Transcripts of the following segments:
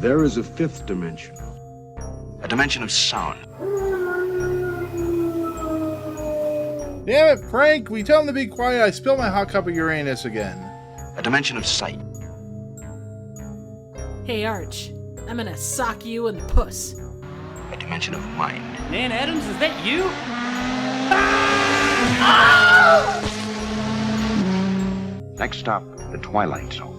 There is a fifth dimension. A dimension of sound. Damn it, Frank! We tell him to be quiet. I spilled my hot cup of Uranus again. A dimension of sight. Hey, Arch. I'm gonna sock you in the puss. A dimension of mind. Nan Adams, is that you? Next stop, the Twilight Zone.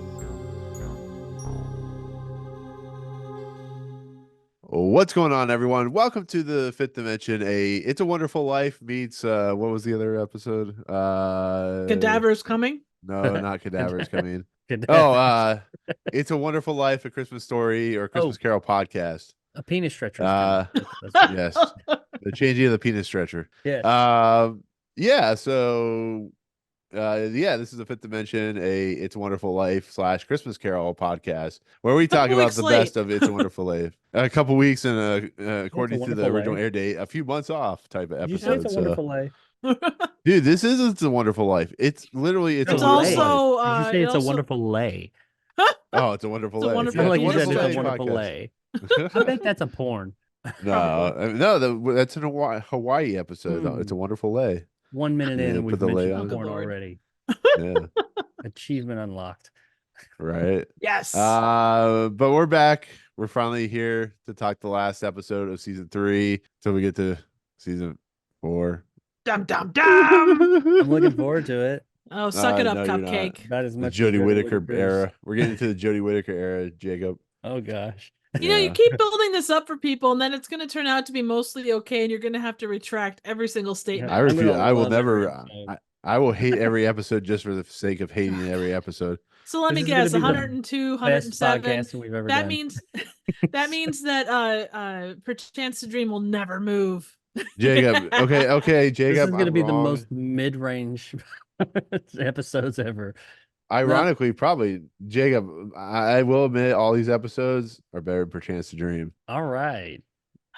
What's going on, everyone? Welcome to the Fifth Dimension. It's a Wonderful Life meets what was the other episode? Cadavers coming? No, not Cadavers Coming. It's a Wonderful Life, a Christmas Story, or Christmas Carol podcast. A penis stretcher. Yes, the changing of the penis stretcher. Yeah. This is the Fifth Dimension, It's a Wonderful Life / Christmas Carol podcast, where we talk about the best of It's a Wonderful Life. A couple weeks and according to the original air date, a few months off type of episode. It's a Wonderful Life. Dude, this isn't It's a Wonderful Life. It's literally It's also Did you say it's a wonderful lay? Oh, it's a wonderful lay. Wonderful I feel like you Wonderful said it's Lay a wonderful lay. I bet that's a porn. That's an Hawaii episode. It's a Wonderful Lay. 1 minute in, Yeah, we've put the lay mentioned on. porn already. Yeah, Achievement unlocked. right. Yes. But we're back. We're finally here to talk the last episode of season 3 till we get to season 4. Dum dum dum. I'm looking forward to it. Oh, suck it up, no, you're cupcake. About as The much as Jodie Whittaker Whittaker's. era. We're getting into the Jodie Whittaker era, Jacob. Oh gosh. You know, you keep building this up for people, and then it's going to turn out to be mostly okay, and you're going to have to retract every single statement. I refuse. gonna I will love never. every episode. I will hate every episode just for the sake of hating every episode. So let me This is gonna guess, be the 102, Best 107. podcasting we've ever That done. means that Perchance to Dream will never move. Jacob. Okay, Jacob. This is going to I'm be the wrong. most mid-range episodes ever. Ironically, probably Jacob. I will admit, all these episodes are better than Perchance to Dream. All right.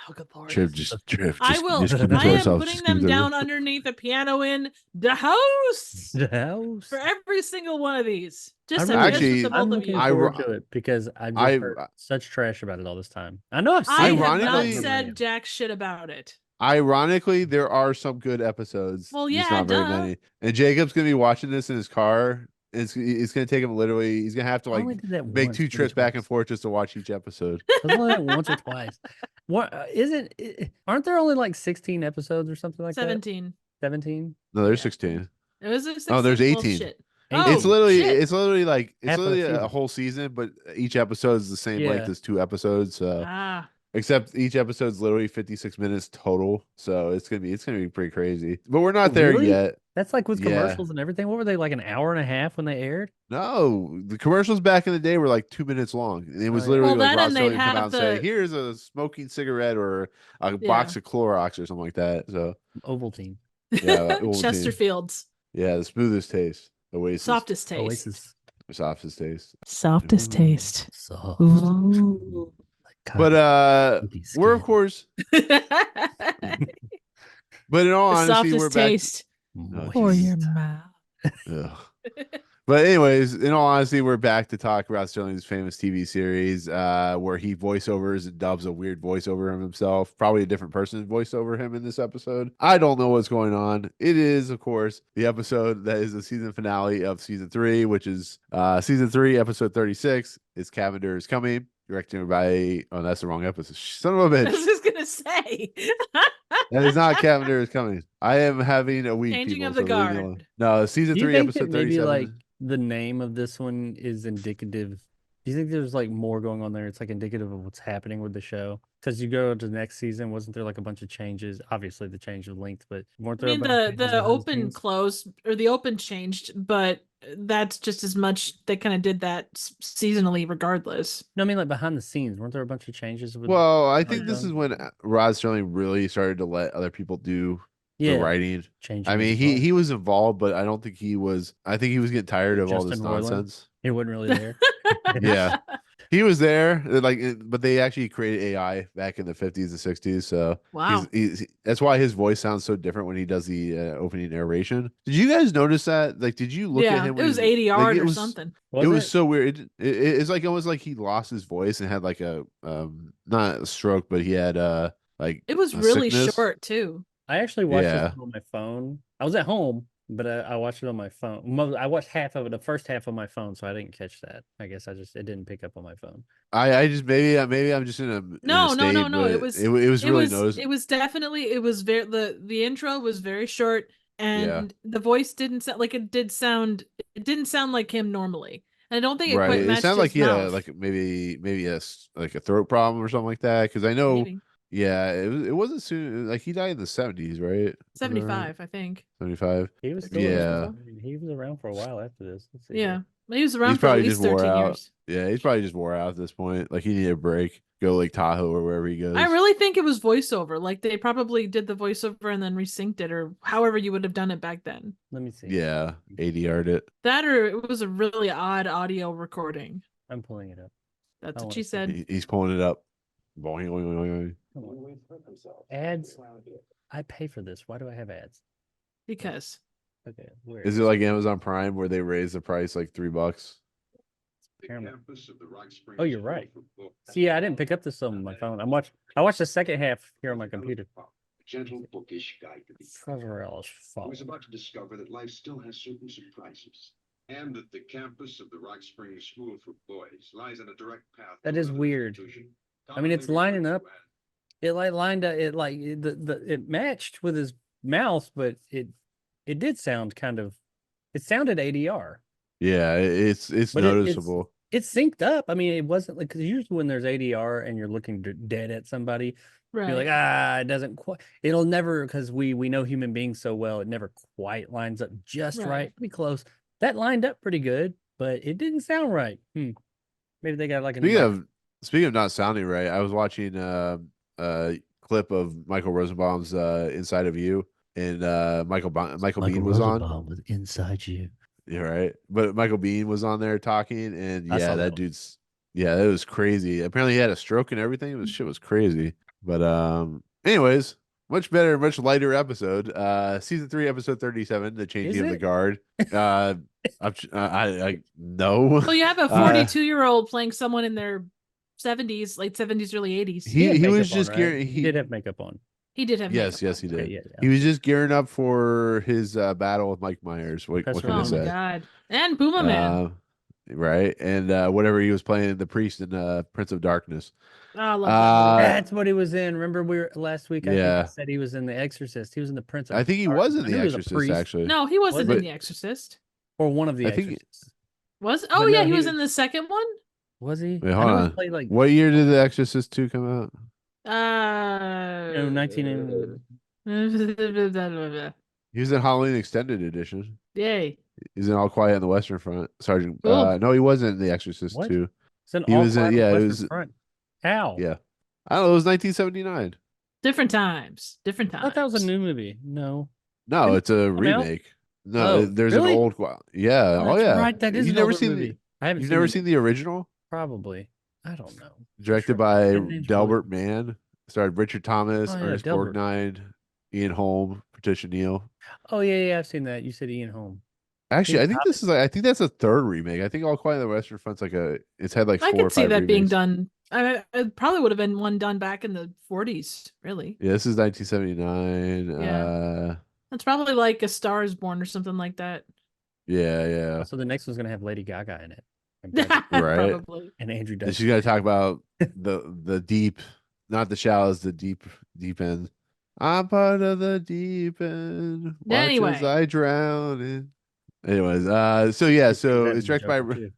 Oh, good lord. Drift. I will. Just keep it I to am ourselves. putting Just keep it them to down underneath the piano in the house The house. for every single one of these. Just I'm a actually- just the I'm both of looking you. forward to it because I've just heard such trash about it all this time. I know I've seen I it. have not Ironically- said jack shit about it. Ironically, there are some good episodes. Well, just yeah, not very duh. many. And Jacob's gonna be watching this in his car. It's gonna take him literally. He's gonna have to I only did that make once, 2 maybe trips back and twice. forth just to watch each episode. I only did it once or twice. What aren't there only like 16 episodes or something like 17. that? 17? No, there's Yeah. 16. It was a 16. Oh, there's 18. Bullshit. It's Oh, literally shit. it's literally like it's Half of the literally a season. whole season, but each episode is the same Yeah. length as 2 episodes. So Ah, except each episode's literally 56 minutes total. So it's gonna be pretty crazy. But we're not Oh, there really? yet. That's like with Yeah. commercials and everything. What were they, like an hour and a half when they aired? No, the commercials back in the day were like 2 minutes long. And it was Oh, yeah. literally Well, like that Rod and they'd Serling come have out and say, the- "Here's a smoking cigarette or a box of Clorox or something like that." So Ovaltine. yeah, Ovaltine. Chesterfields. Yeah, the smoothest taste, Oasis, Softest taste. Oasis. softest taste. Softest taste. Soft. Ooh. Like But cotton. we're of course. But in all The honesty, we're softest back. taste Moist. for your mouth. Ugh. But anyways, in all honesty, we're back to talk about Sterling's famous TV series, where he voiceovers and dubs a weird voiceover of himself. Probably a different person voiced over him in this episode. I don't know what's going on. It is, of course, the episode that is the season finale of season 3, which is season 3, episode 36. Is Cavender is Coming, directed by that's the wrong episode. Son of a I bitch. was just gonna say. That is not Cavender is Coming. I am having a week. Changing people, of the so leave me guard. alone. No, season Do you 3, think episode that maybe 37. like the name of this one is indicative? Do you think there's like more going on there? It's like indicative of what's happening with the show. Because you go to the next season, wasn't there like a bunch of changes? Obviously, the change of length, but weren't I there? mean, a bunch of changes the behind open scenes? closed or the open changed, but that's just as much. They kind of did that seasonally, regardless. No, I mean like behind the scenes. Weren't there a bunch of changes? With Well, I think this Yeah. is when Rod Serling really started to let other people do yeah, the writing. changing. I mean, he was involved, but I don't think he was. I think he was getting tired of all this Justin Roiland? nonsense. He wasn't really there. Yeah. He was there, but they actually created AI back in the 50s and 60s. So Wow. that's why his voice sounds so different when he does the opening narration. Did you guys notice that? Like, did you look at Yeah, him it when was he 80 like art it or was something. it was so weird. It's like almost like he lost his voice and had like a not a stroke, but he had like It was a really sickness. short too. I actually watched this Yeah. on my phone. I was at home, but I watched it on my phone. I watched half of it, the first half on my phone, so I didn't catch that. I guess it didn't pick up on my phone. I just maybe I'm just in a No, state, no. but it was really It was definitely it was very the intro was very short yeah. and the voice didn't sound like it didn't sound like him normally. And I don't think it Right. quite It matched sounded like his he had a mouth. like maybe like a throat problem or something like that. Because I know, Maybe yeah, it wasn't soon. Like he died in the 70s, right? Is that right? 75, I think. 75. He was still Yeah, around. He was around for a while after this. Let's see Yeah. here. He was he's around for at probably just least wore 13 out. years. Yeah, he's probably just wore out at this point. Like he needed a break. Go Lake Tahoe or wherever he I goes. really think it was voiceover. Like they probably did the voiceover and then resynced it or however you would have done it back then. Let me see. Yeah, 80 it. That or it was a really odd audio recording. I'm pulling it up. That's I what wanna she see. said. He's pulling it up. Boing, boing, boing, boing. Come on. Ads. I pay for this. Why do I have ads? Because Okay, where Is it like Amazon Prime where they raise the price like $3? Paramount. Oh, you're right. See, yeah, I didn't pick up this on my phone. I watched the second half here on my computer. Gentle, bookish guide to the Favorel's I fault. was about to discover that life still has certain surprises, and that the campus of the Rock Springs School for Boys lies on a direct path. That to is another weird. institution, I mean, it's commonly lining referred up. to as It like lined up. It like it matched with his mouth, but it did sound kind of. It sounded ADR, Yeah, it's but noticeable. it's synced up. I mean, it wasn't like because usually when there's ADR and you're looking dead at somebody, you're like, right. it doesn't quite. It'll never because we know human beings so well. It never quite lines up just Right. right. Be close. That lined up pretty good, but it didn't sound right. Maybe they got like a new Speaking of not sounding right, I was watching a clip of Michael Rosenbaum's Inside of You, and Michael Bean was on. with Inside You. Yeah, right. But Michael Bean was on there talking, and I yeah, saw that that one. dude's that was crazy. Apparently, he had a stroke and everything. It was shit was crazy. But anyways, much better, much lighter episode. Season 3, episode 37, the changing Is of the it? guard. I no. So you have a 42-year-old playing someone in their 70s, late 70s, early 80s. He was makeup on, just right? gearing. He did have makeup on. He did have Yes, makeup he on. did. Okay, yeah. He was just gearing up for his battle with Mike Myers. What Press can I Oh release. my say? god. And Boomer Man. Right, and whatever he was playing the priest in Prince of Darkness. Oh, I love that movie. That's what he was in. Remember, we were last week. I think Yeah. I said he was in The Exorcist. He was in the Prince of. I think he Darkness. was in I The knew he was a Exorcist priest. actually. No, he wasn't But- in The Exorcist. Or one of the I think- Exorcists. Was But oh no, yeah, he he was was- in the second one? Was he? Wait, I hold know he on. played like What year did The Exorcist 2 come out? 19 and He was in Halloween Extended Edition. Yay. He's in All Quiet on the Western Front. Sergeant. Cool. No, he wasn't in The Exorcist What? 2. It's an He all was in- quiet on the yeah, it Western was- Front. How? Yeah. I don't know. It was 1979. Different times. Different I times. thought that was a new movie. No. No, Didn't it's a come out? remake. No, Oh, there's really? an old. Yeah. Oh, that's yeah. right. That is You've an never older seen movie. I haven't You've seen never it. seen the original? Probably. I don't know. Directed Sure. by That name's Delbert familiar. Mann. Starred Richard Thomas, Oh, yeah, Ernest Delbert. Borgnine, Ian Holm, Patricia Neal. Oh yeah, I've seen that. You said Ian Holm. Actually, He's I think this is I think that's a third remake. I think All Quiet on the Western Front's it's had like I 4 or could see 5 that being remakes. done. It probably would have been one done back in the 40s, really. Yeah, this is 1979. Yeah. That's probably like A Star is Born or something like that. Yeah. So the next one's gonna have Lady Gaga in it. I'm guessing. Right. Probably. And Andrew And Dice. she's gonna talk about the deep, not the shallows, the deep end. I'm part of the deep end. Watch Anyway. as I drown in. Anyways, so it's That's directed by Joker, too.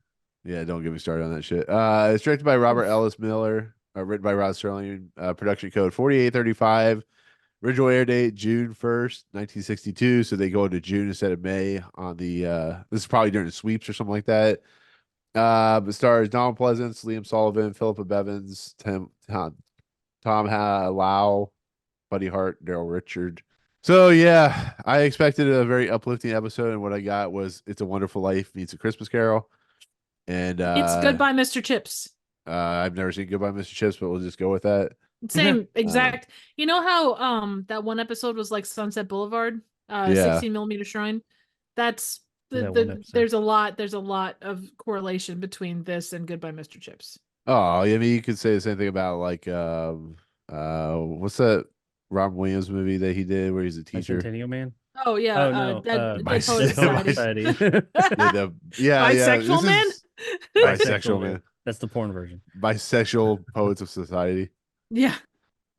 yeah, don't get me started on that shit. It's directed by Robert Ellis Miller, written by Rod Serling, production code 4835. Original air date June 1st, 1962. So they go into June instead of May on the this is probably during the sweeps or something like that. It stars Donald Pleasence, Liam Sullivan, Phillippa Bevans, Tom Lowell, Buddy Hart, Darryl Richard. So yeah, I expected a very uplifting episode, and what I got was "It's a Wonderful Life" meets A Christmas Carol, and It's Goodbye, Mr. Chips. I've never seen Goodbye, Mr. Chips, but we'll just go with that. Same exact. You know how that one episode was like Sunset Boulevard, Yeah. 16 millimeter shrine. That's That one episode. there's a lot of correlation between this and Goodbye, Mr. Chips. Oh, I mean, you could say the same thing about like what's that Robin Williams movie that he did where he's a teacher? Bicentennial Man. Oh yeah, Oh no, Dead Dead Poets Poets Society. Yeah, Bisexual man? Bisexual man. That's the porn version. Bisexual Poets of Society. Yeah.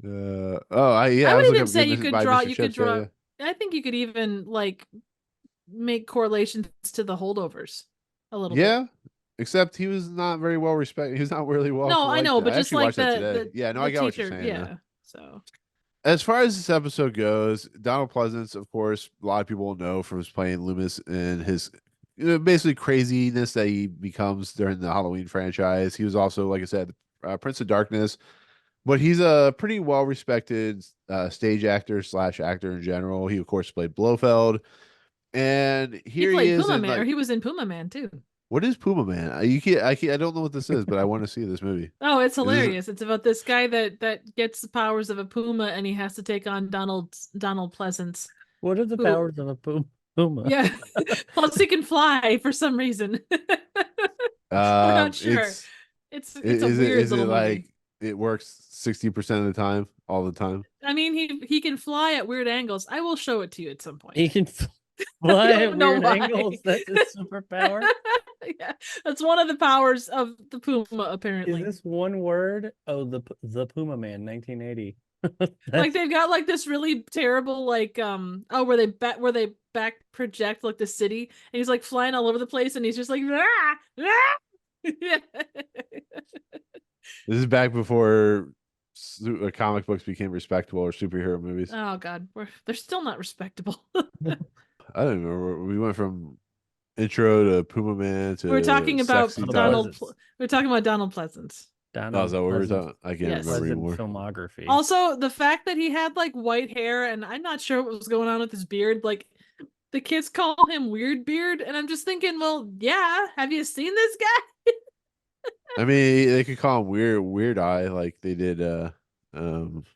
I would was even looking say up you Mr. could by draw. Mr. You could Chips, yeah, draw. yeah. I think you could even like make correlations to the holdovers a little bit. Yeah, except he was not very well respected. He was not really well. No, I liked. know, but just actually like watched that today. Yeah, no, I got what teacher, you're saying. yeah. though. So As far as this episode goes, Donald Pleasence, of course, a lot of people know from his playing Loomis and his basically craziness that he becomes during the Halloween franchise. He was also, like I said, Prince of Darkness, but he's a pretty well respected stage actor / actor in general. He, of course, played Blofeld. And he here played is Puma in, Man, or like, he was in Puma Man too. what is Puma Man? I don't know what this is, but I want to see this movie. Oh, it's Is this- hilarious! It's about this guy that gets the powers of a puma, and he has to take on Donald Pleasance. What are the Who- powers of a puma? Yeah, plus he can fly for some reason. We're not sure. It's a is weird it little movie. like it works 60% of the time, all the time? I mean, he can fly at weird angles. I will show it to you at some point. He can fly at don't know weird why. angles. That's his superpower. Yeah, that's one of the powers of the puma. Apparently, Is this one word? Oh, the Puma Man, 1980. like they've got like this really terrible like where they back project like the city, and he's like flying all over the place, and he's just like ah, ah! Yeah. This is back before comic books became respectable or superhero movies. Oh god, they're still not respectable. I don't remember. We went from intro to Puma Man to We're talking about Sexy Donald. Time. We're talking about Donald Pleasance. Oh, is that what we were talking? I can't Yes. remember Pleasant anymore. filmography. Also, the fact that he had like white hair, and I'm not sure what was going on with his beard. Like, the kids call him Weird Beard, and I'm just thinking, well, yeah, have you seen this guy? I mean, they could call him Weird Eye, like they did.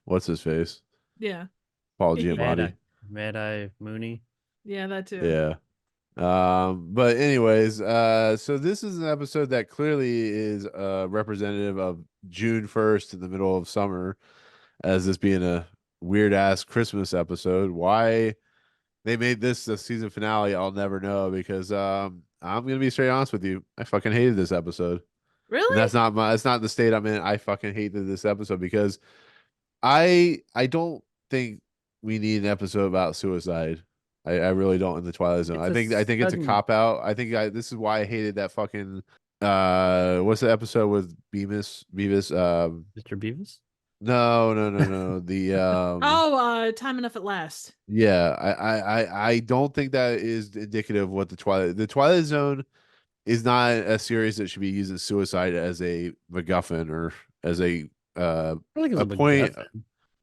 What's his face? Yeah, Paul Yeah. Giamatti. Mad Eye Mooney. yeah, that too. Yeah. But anyways, so this is an episode that clearly is representative of June 1st in the middle of summer, as this being a weird ass Christmas episode. Why they made this the season finale, I'll never know, because I'm gonna be straight honest with you. I fucking hated this episode. Really? And that's not the state I'm in. I fucking hated this episode because I don't think we need an episode about suicide. I really don't in the Twilight Zone. It's I think it's a sudden- cop out. This is why I hated that fucking what's the episode with Beavis? Mr. Beavis? No. The Time Enough at Last. yeah, I don't think that is indicative of what the Twilight Zone is not a series that should be using suicide as a MacGuffin or as a I think it's a point.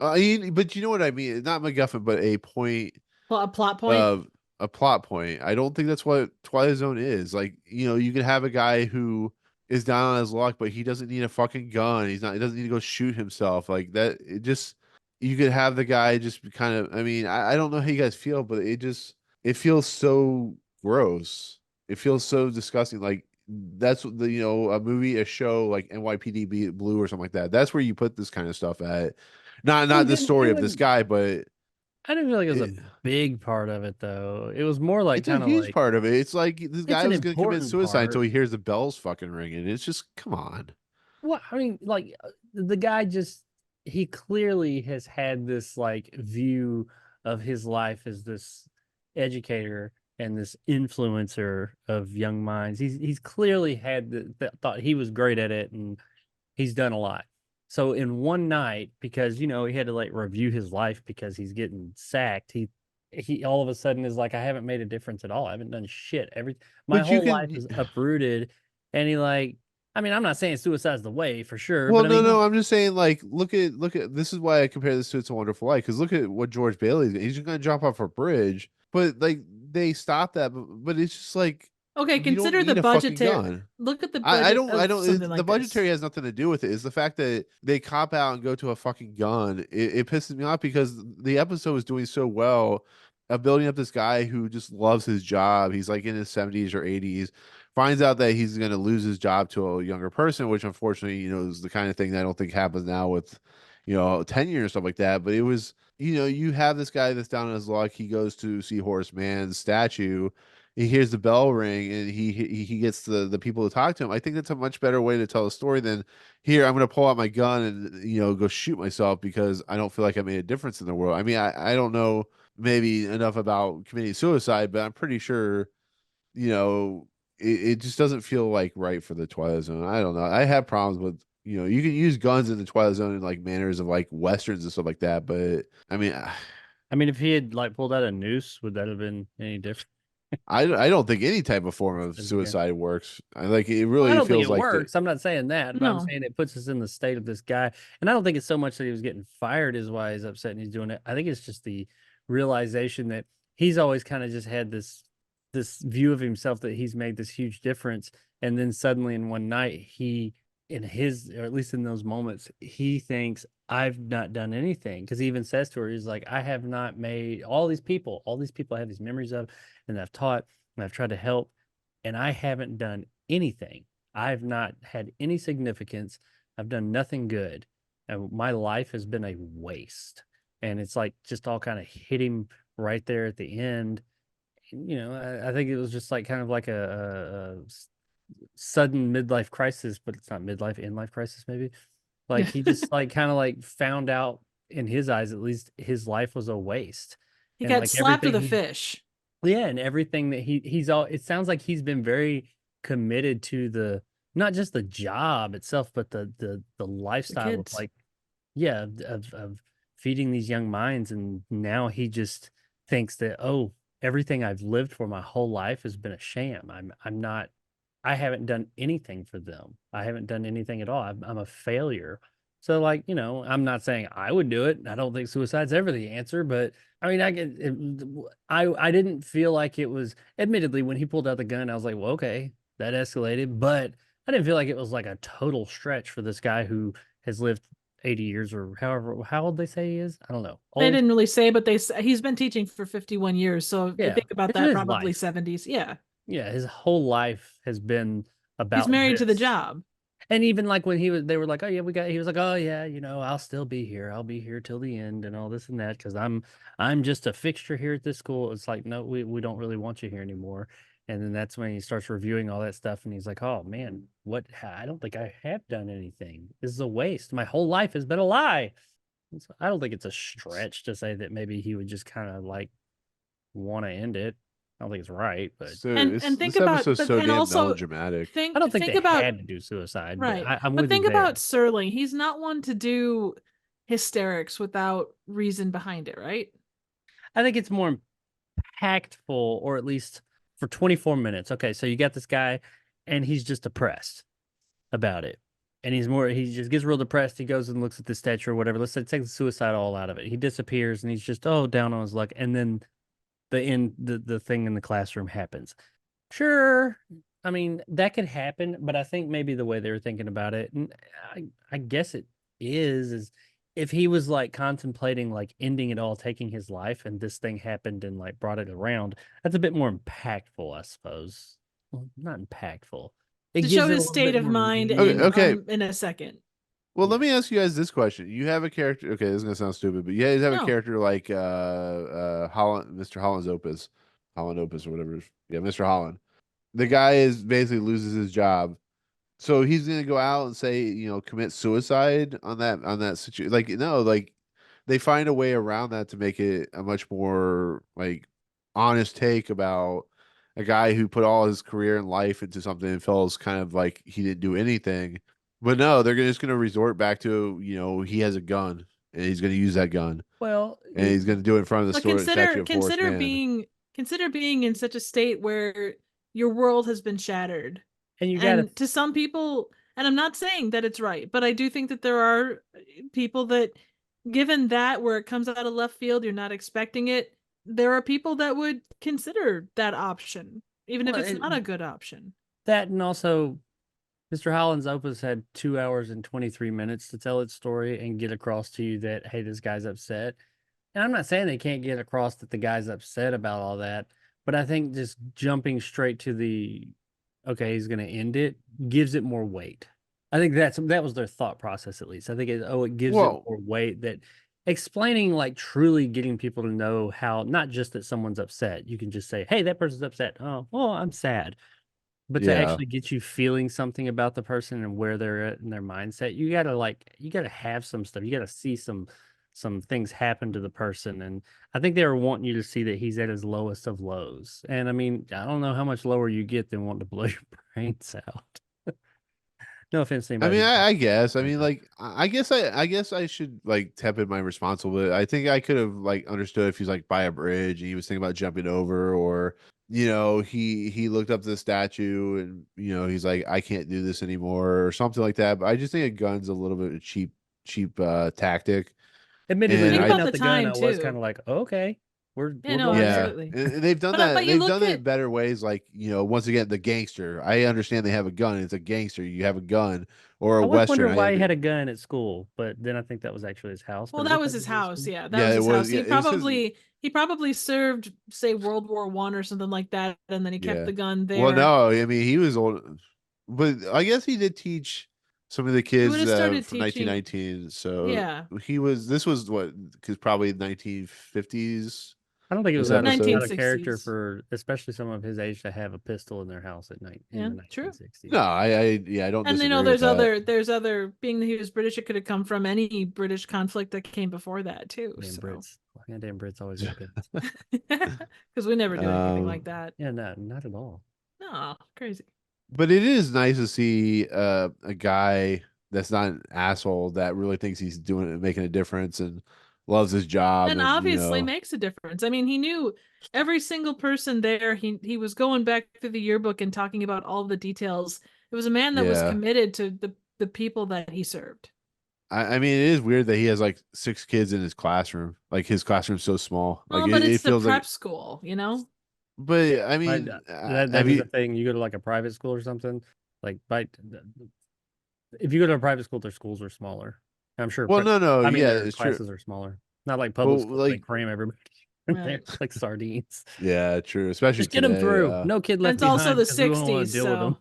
MacGuffin. But you know what I mean? Not MacGuffin, but a point A plot point. of a plot point. I don't think that's what Twilight Zone is. Like, you can have a guy who is down on his luck, but he doesn't need a fucking gun. He doesn't need to go shoot himself. Like that, you could have the guy just kind of, I mean, I don't know how you guys feel, but it feels so gross. It feels so disgusting. Like that's what a movie, a show like NYPD Blue or something like that. That's where you put this kind of stuff at. Not the story of this guy, but I didn't feel like it was a big part of it, though. It was more like it's a kind of huge like part of it. It's like this guy an was going to commit important suicide part. until he hears the bells fucking ringing. It's just, come on. what I mean, like the guy he clearly has had this like view of his life as this educator and this influencer of young minds. He's clearly had thought he was great at it, and he's done a lot. So in one night, because he had to like review his life because he's getting sacked, he all of a sudden is like, I haven't made a difference at all. I haven't done shit. My But you whole can- life is uprooted, and I'm not saying suicide's the way for sure. Well, but I mean, no, I'm just saying, like, look at this is why I compare this to It's a Wonderful Life, because look at what George Bailey's. He's just going to jump off a bridge, but like they stopped that, but it's just like Okay, You don't consider the need a fucking budgetary. gun. Look at the I budget don't. I of don't. something The like this. budgetary has nothing to do with it. It's the fact that they cop out and go to a fucking gun. It pisses me off because the episode was doing so well of building up this guy who just loves his job. He's like in his 70s or 80s, finds out that he's going to lose his job to a younger person, which unfortunately, is the kind of thing that I don't think happens now with, tenure and stuff like that. But it was, you have this guy that's down on his luck. He goes to see Horace Mann's statue. He hears the bell ring and he gets the people to talk to him. I think that's a much better way to tell a story than here. I'm going to pull out my gun and go shoot myself because I don't feel like I made a difference in the world. I mean, I don't know maybe enough about committing suicide, but I'm pretty sure it just doesn't feel like right for the Twilight Zone. I don't know. I have problems with you can use guns in the Twilight Zone in like manners of like westerns and stuff like that, but I mean. I mean, if he had like pulled out a noose, would that have been any different? I don't think any type of form of Yeah. suicide works. I like it Well, I really don't think feels it like works. I'm not saying that, but I'm No. saying it puts us in the state of this guy. And I don't think it's so much that he was getting fired is why he's upset and he's doing it. I think it's just the realization that he's always kind of just had this view of himself that he's made this huge difference. And then suddenly in one night, he, in his, or at least in those moments, he thinks, I've not done anything. Because he even says to her, he's like, I have not made all these people I have these memories of and I've taught and I've tried to help, and I haven't done anything. I've not had any significance. I've done nothing good. And my life has been a waste. And it's like just all kind of hit him right there at the end. I think it was just like kind of like a sudden midlife crisis, but it's not midlife, in-life crisis, maybe. Like he just like kind of like found out in his eyes, at least, his life was a waste. He And got like slapped with a everything fish. yeah, and everything that he's all it sounds like he's been very committed to the not just the job itself, but the lifestyle of kids. like yeah, of feeding these young minds. And now he just thinks that, oh, everything I've lived for my whole life has been a sham. I haven't done anything for them. I haven't done anything at all. I'm a failure. So like, I'm not saying I would do it. I don't think suicide's ever the answer, but I mean, I didn't feel like it was, admittedly, when he pulled out the gun, I was like, well, okay, that escalated, but I didn't feel like it was like a total stretch for this guy who has lived 80 years or however, how old they say he is. I don't know. They Old. didn't really say, but he's been teaching for 51 years. So I Yeah, think about it's that, his probably life. 70s. Yeah. Yeah, his whole life has been about He's married to the this. job. And even like when they were like, oh yeah, he was like, oh yeah, I'll still be here. I'll be here till the end and all this and that because I'm just a fixture here at this school. It's like, no, we don't really want you here anymore. And then that's when he starts reviewing all that stuff and he's like, oh man, I don't think I have done anything. This is a waste. My whole life has been a lie. So I don't think it's a stretch to say that maybe he would just kind of like want to end it. I don't think it's right, but so And this, think this about, episode's but so and damn also melodramatic. think I don't think think they about had to do suicide. right. But I'm But with think you there. about Serling. He's not one to do hysterics without reason behind it, right? I think it's more impactful, or at least for 24 minutes. Okay, so you got this guy, and he's just depressed about it. And he just gets real depressed. He goes and looks at the statue or whatever. Let's say take the suicide all out of it. He disappears, and he's just, down on his luck. And then the thing in the classroom happens. Sure. I mean, that could happen, but I think maybe the way they were thinking about it, and I guess it is if he was like contemplating like ending it all, taking his life, and this thing happened and like brought it around, that's a bit more impactful, I suppose. Well, not impactful. It To gives show it a his little state bit of more mind meaning. Okay. in a second. Well, Yeah. let me ask you guys this question. You have a character. Okay, this is gonna sound stupid, but you guys have a No. character like Holland, Mr. Holland's Opus, Holland Opus or whatever. Yeah, Mr. Holland. The guy is basically loses his job, so he's gonna go out and say, commit suicide on that situation. Like no, like they find a way around that to make it a much more like honest take about a guy who put all his career and life into something and feels kind of like he didn't do anything. But no, they're just gonna resort back to, he has a gun and he's gonna use that gun Well, and he's gonna do it in front of the But statue of Horace Mann. consider being in such a state where your world has been shattered. and you got to And to some people, and I'm not saying that it's right, but I do think that there are people that, given that where it comes out of left field, you're not expecting it, there are people that would consider that option. even if Well, it's not a good option. That and also, Mr. Holland's Opus had 2 hours and 23 minutes to tell its story and get across to you that, hey, this guy's upset. And I'm not saying they can't get across that the guy's upset about all that, but I think just jumping straight to the, okay, he's going to end it, gives it more weight. I think that was their thought process, at least. I think it gives it Well- more weight, that explaining, like, truly getting people to know how, not just that someone's upset. You can just say, hey, that person's upset. Oh, well, I'm sad. But to Yeah. actually get you feeling something about the person and where they're at in their mindset, you gotta have some stuff. You gotta see some things happen to the person. And I think they were wanting you to see that he's at his lowest of lows. And I mean, I don't know how much lower you get than wanting to blow your brains out. No offense to I anybody. mean, I guess. I Yeah. mean, like, I guess I should like temper my responsibility. I think I could have like understood if he's like by a bridge and he was thinking about jumping over, or he looked up the statue and he's like, I can't do this anymore or something like that. But I just think a gun's a little bit of cheap tactic. Admittedly, And Think looking about out the the gun, time, I was too. kind of like, okay, we're Yeah, no, going yeah, there. absolutely. and they've done But that. you They've look done it in at- better ways. Like once again, the gangster. I understand they have a gun. It's a gangster. You have a gun or a I was western. wondering why he had a gun at school, but then I think that was actually his house. Well, but it that looked was like his it was house. school. Yeah, that Yeah, was it his was- house. yeah, it was his- He probably served, say, World War I or something like that, and then he kept Yeah. the gun there. Well, no, I mean he was old, but I guess he did teach some of the He kids would have started from teaching. 1919. So Yeah. this was what, because probably 1950s. I don't think it This was out of, episode? out of character 1960s. for especially someone of his age to have a pistol in their house at night in Yeah, the true. 1960s. No, I don't And disagree with that. there's other being that he was British, it could have come from any British conflict that came before that too. Damn So Brits. Yeah, damn Brits always got guns. because we never did anything like Um, that. Yeah, not at all. No, crazy. But it is nice to see a guy that's not an asshole that really thinks he's making a difference and loves his job And and obviously makes a difference. I mean, he knew every single person there. He was going back through the yearbook and talking about all the details. It was a man that was Yeah. committed to the people that he served. I mean, it is weird that he has like 6 kids in his classroom. Like his classroom's so small. Like Oh, but it it's the feels prep like. school, you know? But I mean, That have is you? the thing. You go to like a private school or something. Like, if you go to a private school, their schools are smaller. I'm sure. Well, no, I mean, yeah, their it's true. classes are smaller. Not like public Well, schools. They like- cram everybody in there Right. like sardines. Yeah, true. Especially Just get them today, through. No kid And left it's also behind the 'cause we don't wanna 60s, deal with them.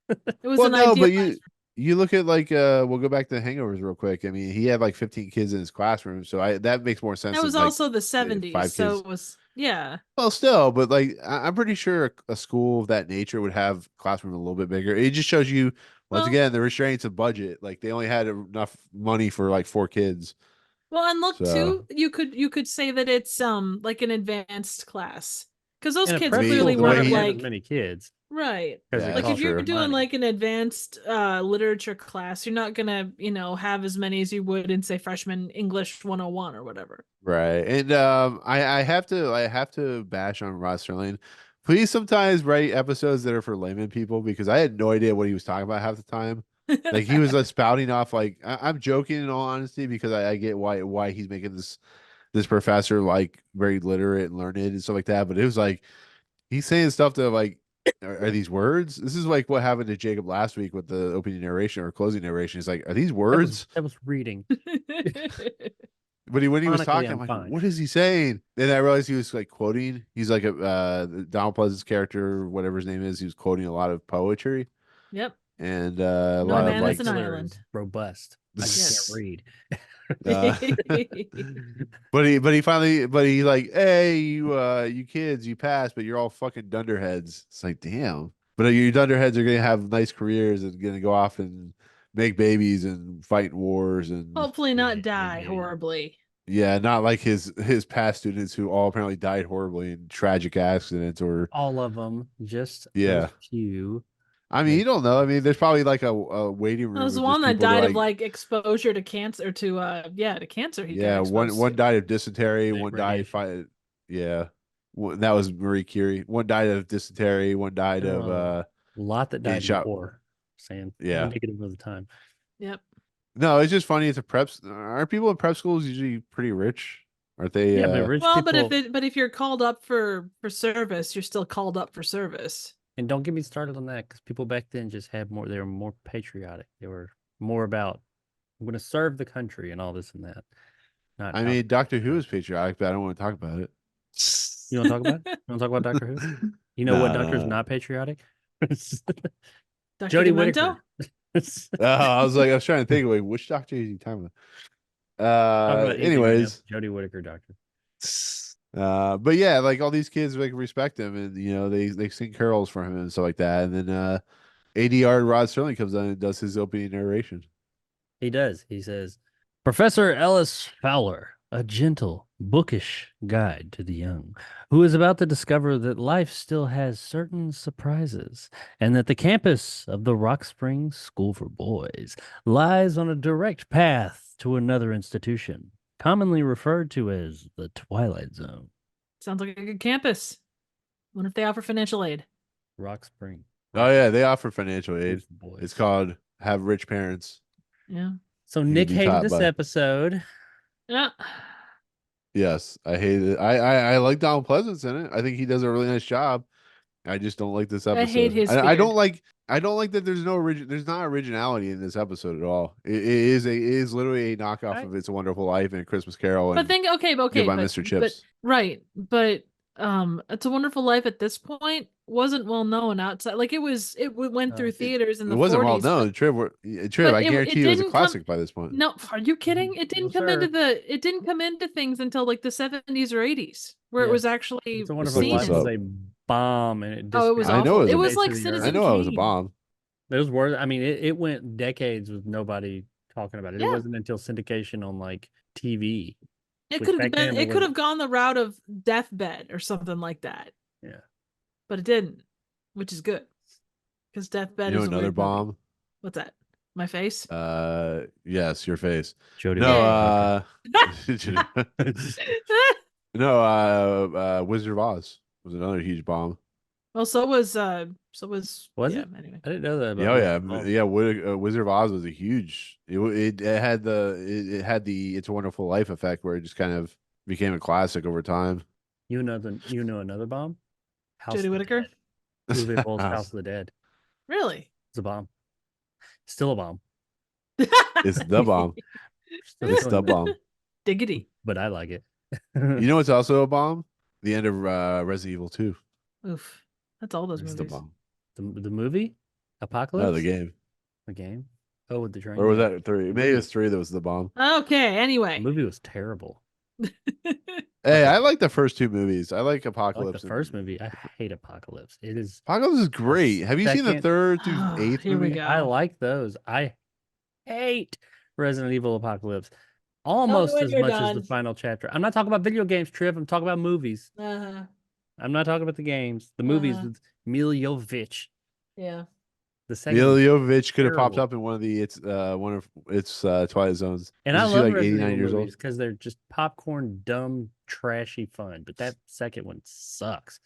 so it was Well, an no, ideal but you look at like we'll go back to Hangovers real quick. I mean, he had like 15 kids in his classroom, so that makes more sense. that was than, like, also the 70s, 5 so kids. it was yeah. Well, still, but like I'm pretty sure a school of that nature would have classroom a little bit bigger. It just shows you once Well- again the restraints of budget. Like they only had enough money for like 4 kids. Well, and look So- too, you could say that it's like an advanced class. Because those And a kids prep clearly school's not weren't gonna have like as many kids. right. 'cause Yeah, it Like if costs you're true. doing money. like an advanced literature class, you're not gonna, have as many as you would in say freshman English 101 or whatever. Right. And I have to bash on Rod Serling. Please sometimes write episodes that are for layman people because I had no idea what he was talking about half the time. Like he was spouting off like I'm joking in all honesty because I get why he's making this professor like very literate and learned and stuff like that. But it was like he's saying stuff that like are these words? This is like what happened to Jacob last week with the opening narration or closing narration. It's like, are these words? That was reading. But when he was Ironically, talking, I'm I'm like, fine. what is he saying? Then I realized he was like quoting. He's like a Donald Pleasant's character, whatever his name is. He was quoting a lot of poetry Yep. and No a lot man of like. is an island. Robust. I just Yes. can't read. But he like, hey, you kids, you passed, but you're all fucking dunderheads. It's like, damn. But your dunderheads are gonna have nice careers and gonna go off and make babies and fight in wars and Hopefully not die horribly. yeah, not like his past students who all apparently died horribly in tragic accidents or All of them. Just Yeah. those few. I mean, you don't know. I mean, there's probably like a waiting room. There was of one just that people to, died of like exposure to cancer to cancer. He yeah, got exposed one to. died of dysentery, one died Radiation. fight. Yeah, that was Marie Curie. One died of dysentery, one died of A lot that getting died in shot. war. Saying Yeah. indicative of the time. Yep. No, it's just funny. It's a prep. Aren't people in prep schools usually pretty rich? Aren't they? Yeah, but rich Well, people. but if you're called up for service, you're still called up for service. And don't get me started on that, because people back then just had more. They were more patriotic. They were more about, I'm going to serve the country and all this and that. Not I mean, Doctor Who is patriotic, but I don't want to talk about it. You want to talk about it? You want to talk about Doctor Who? You know what Doctor's not patriotic? Dr. Jodie Demento? Whittaker. I was trying to think, like, which Doctor is he talking about? Talk about anything right now, Anyways, Jodie Whittaker Doctor. but yeah, like all these kids like respect him, and they sing carols for him and stuff like that. And then ADR Rod Serling comes on and does his opening narration. He does. He says, Professor Ellis Fowler, a gentle, bookish guide to the young, who is about to discover that life still has certain surprises, and that the campus of the Rock Springs School for Boys lies on a direct path to another institution, commonly referred to as the Twilight Zone. Sounds like a good campus. Wonder if they offer financial aid. Rock Spring. Oh yeah, they offer financial School aid. for Boys. It's called Have Rich Parents. Yeah. So can Nick be hated taught this by- episode. Yeah. Yes, I hate it. I like Donald Pleasance in it. I think he does a really nice job. I just don't like this episode. hate his I don't beard. like that there's there's not originality in this episode at all. It is literally a knockoff Right. of It's a Wonderful Life and A Christmas Carol But and think okay, Goodbye, but, Mr. Chips. right. But It's a Wonderful Life at this point wasn't well known outside. Like it went through theaters in the it wasn't 40s. well known. but- Trib, I it guarantee it was a didn't come- classic by this point. No, are you kidding? It didn't No, come sir. it didn't come into things until like the 70s or 80s, where it Yeah. was actually It's a Wonderful Let's Life look was this a bomb, and it Oh, it was I know awful. it It was was a like face of the Citizen I know it was a Kane. bomb. Those were, I mean, it went decades with nobody talking about it. It Yeah. wasn't until syndication on like TV. It Which could have back then been. there It could have gone the route of Deathbed or something like that. Yeah. But it didn't, which is good, because Deathbed You know is a another weird movie. bomb? What's that? My face. Yes, your face. Jodie No, Whittaker. no, Wizard of Oz was another huge bomb. Well, so was Was yeah, it? anyway. I didn't know that. About Yeah, Wizard yeah, of Oz. yeah. Wizard of Oz was a huge. It had the It's a Wonderful Life effect where it just kind of became a classic over time. You know another bomb? House of Jodie the Whittaker. Dead. Uwe Boll's House of the Dead. Really? It's a bomb. Still a bomb. It's the bomb. Still It's doing the that, bomb. Diggity. But I like it. You know what's also a bomb? The end of Resident Evil 2. Oof. That's all those It's movies. the bomb. the movie? Apocalypse? No, the game. The game? Oh, with the train. Or was yeah. that 3? Maybe it was 3 that was the bomb. Okay. The Anyway. movie was terrible. Hey, I like the first 2 movies. I like I like Apocalypse. the first movie. I hate Apocalypse. It is. Apocalypse is great. Have you seen the second- 3rd through Oh, 8th here we movie? go. I like those. I hate Resident Evil Apocalypse almost when as you're much as done. the final chapter. I'm not talking about video games, Triv. I'm talking about movies. Uh-huh. I'm not talking about the games. The movies Uh-huh. with Mila Jovovich. Yeah. The second. Mila Jovovich could have popped terrible. up in one of its Twilight Zones. And I Isn't she love like Resident 89 Evil years old? movies because they're just popcorn, dumb, trashy fun. But that second one sucks.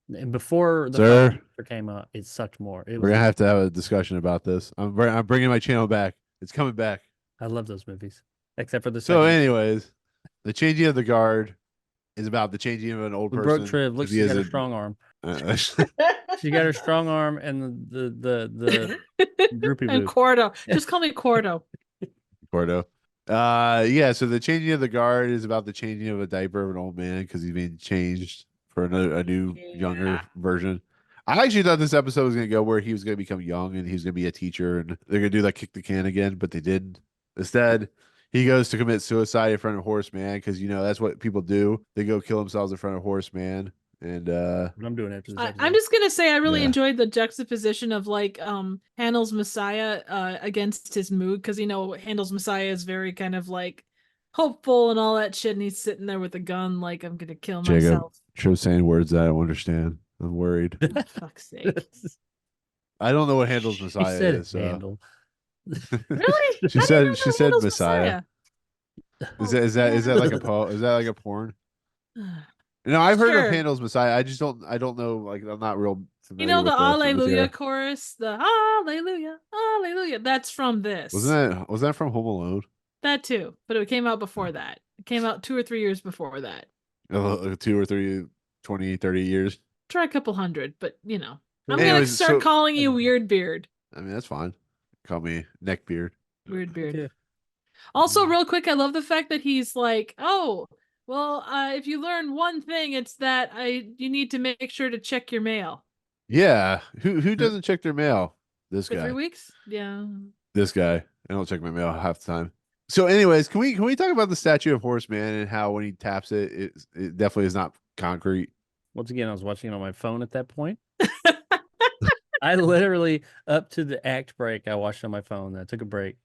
And before the Sir? final chapter came out, it sucked more. It We're was. gonna have to have a discussion about this. I'm bringing my channel back. It's coming back. I love those movies, except for the So, second. anyways, the changing of the guard is about the changing of an old When person. Brooke Triv looks, 'cause he she's has got a- a strong arm. uh, She got her strong arm and the droopy And boob. Cordo. Just call me Cordo. Gordo. Yeah. So the changing of the guard is about the changing of a diaper of an old man because he's being changed for a new younger Yeah. version. I actually thought this episode was gonna go where he was gonna become young and he was gonna be a teacher and they're gonna do that kick the can again, but they didn't. Instead, he goes to commit suicide in front of Horseman because that's what people do. They go kill themselves in front of Horseman. And What I'm doing after this I'm episode. just gonna say I really Yeah. enjoyed the juxtaposition of like Handel's Messiah against his mood, because Handel's Messiah is very kind of like hopeful and all that shit, and he's sitting there with a gun like I'm gonna kill Jacob. myself. Triv saying words that I don't understand. I'm worried. For fuck's sake. I don't know what Handel's She Messiah said is. handle. Really? She I said- didn't know she that said Handel's Messiah. Is Oh, that like a is that like a porn? Messiah. No, I've heard Sure. of Handel's Messiah. I don't know. Like I'm not real You familiar know with the the Alleluia material. chorus? The Alleluia, Alleluia. That's from this. Was that from Home Alone? That too, but it came out before that. It came out 2 or 3 years before that. 2 or 3, 20, 30 years. Try a couple hundred, but I'm gonna Anyways, start so- calling you Weird Beard. I mean, that's fine. Call me Neckbeard. Weird Beard. Yeah. Also, real quick, I love the fact that he's like, "Oh, well, if you learn one thing, it's that you need to make sure to check your mail Yeah. Who doesn't check their mail? This for guy. 3 weeks." Yeah. This guy. I don't check my mail half the time. So, anyways, can we talk about the statue of Horseman and how when he taps it, it definitely is not concrete. Once again, I was watching it on my phone at that point. I literally, up to the act break, I watched on my phone. I took a break,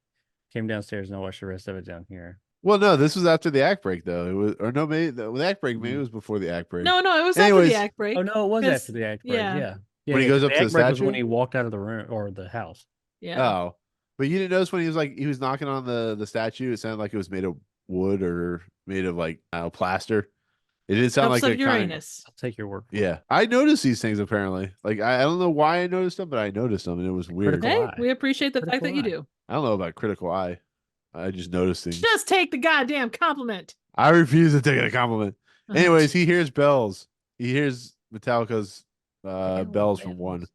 came downstairs, and I watched the rest of it down here. Well, no, this was after the act break, though. It was, or no, maybe the act break. Maybe it was before the act break. No, it was Anyways- after the act break. Oh no, it was 'Cause- after the act break. yeah. Yeah. When he goes up the to the act break was when statue? he walked out of the room or the house. Yeah. Oh, but you didn't notice when he was knocking on the statue. It sounded like it was made of wood or made of like plaster. It didn't sound Cups like of the kind Uranus. I'll take your word. For it. Yeah, I noticed these things apparently. Like I don't know why I noticed them, but I noticed them and it was weird. Critical Hey, eye. we appreciate the fact Critical that you eye. do. I don't know about critical eye. I just noticed things. Just take the goddamn compliment. I refuse to take it a compliment. Uh-huh. Anyways, he hears bells. He hears Metallica's Hell's bells from one. bells.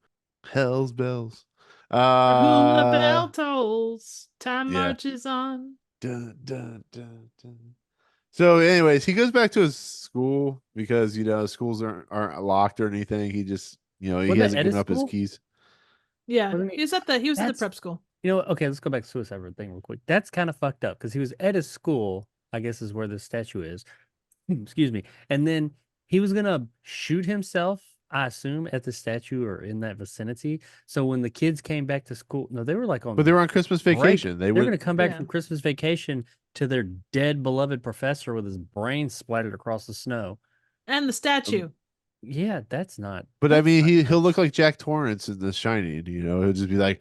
Hell's bells. Who the bell tolls, time yeah. marches on. Dun, dun, dun, dun. So, anyways, he goes back to his school because schools aren't locked or anything. He just he Wasn't that hasn't at given his up his school? keys. Yeah, Wasn't he was at the That's- prep school. You know what? Okay, let's go back to Suicide Road thing real quick. That's kind of fucked up because he was at his school, I guess is where the statue is. Excuse me. And then he was gonna shoot himself, I assume, at the statue or in that vicinity. So when the kids came back to school, no, they were like on But they were on Christmas break. vacation. They They're were gonna come back Yeah. from Christmas vacation to their dead beloved professor with his brain splattered across the snow. And the statue. Yeah, that's not. But I that's mean, not he'll nice. look like Jack Torrance in The Shining. He'll just be like,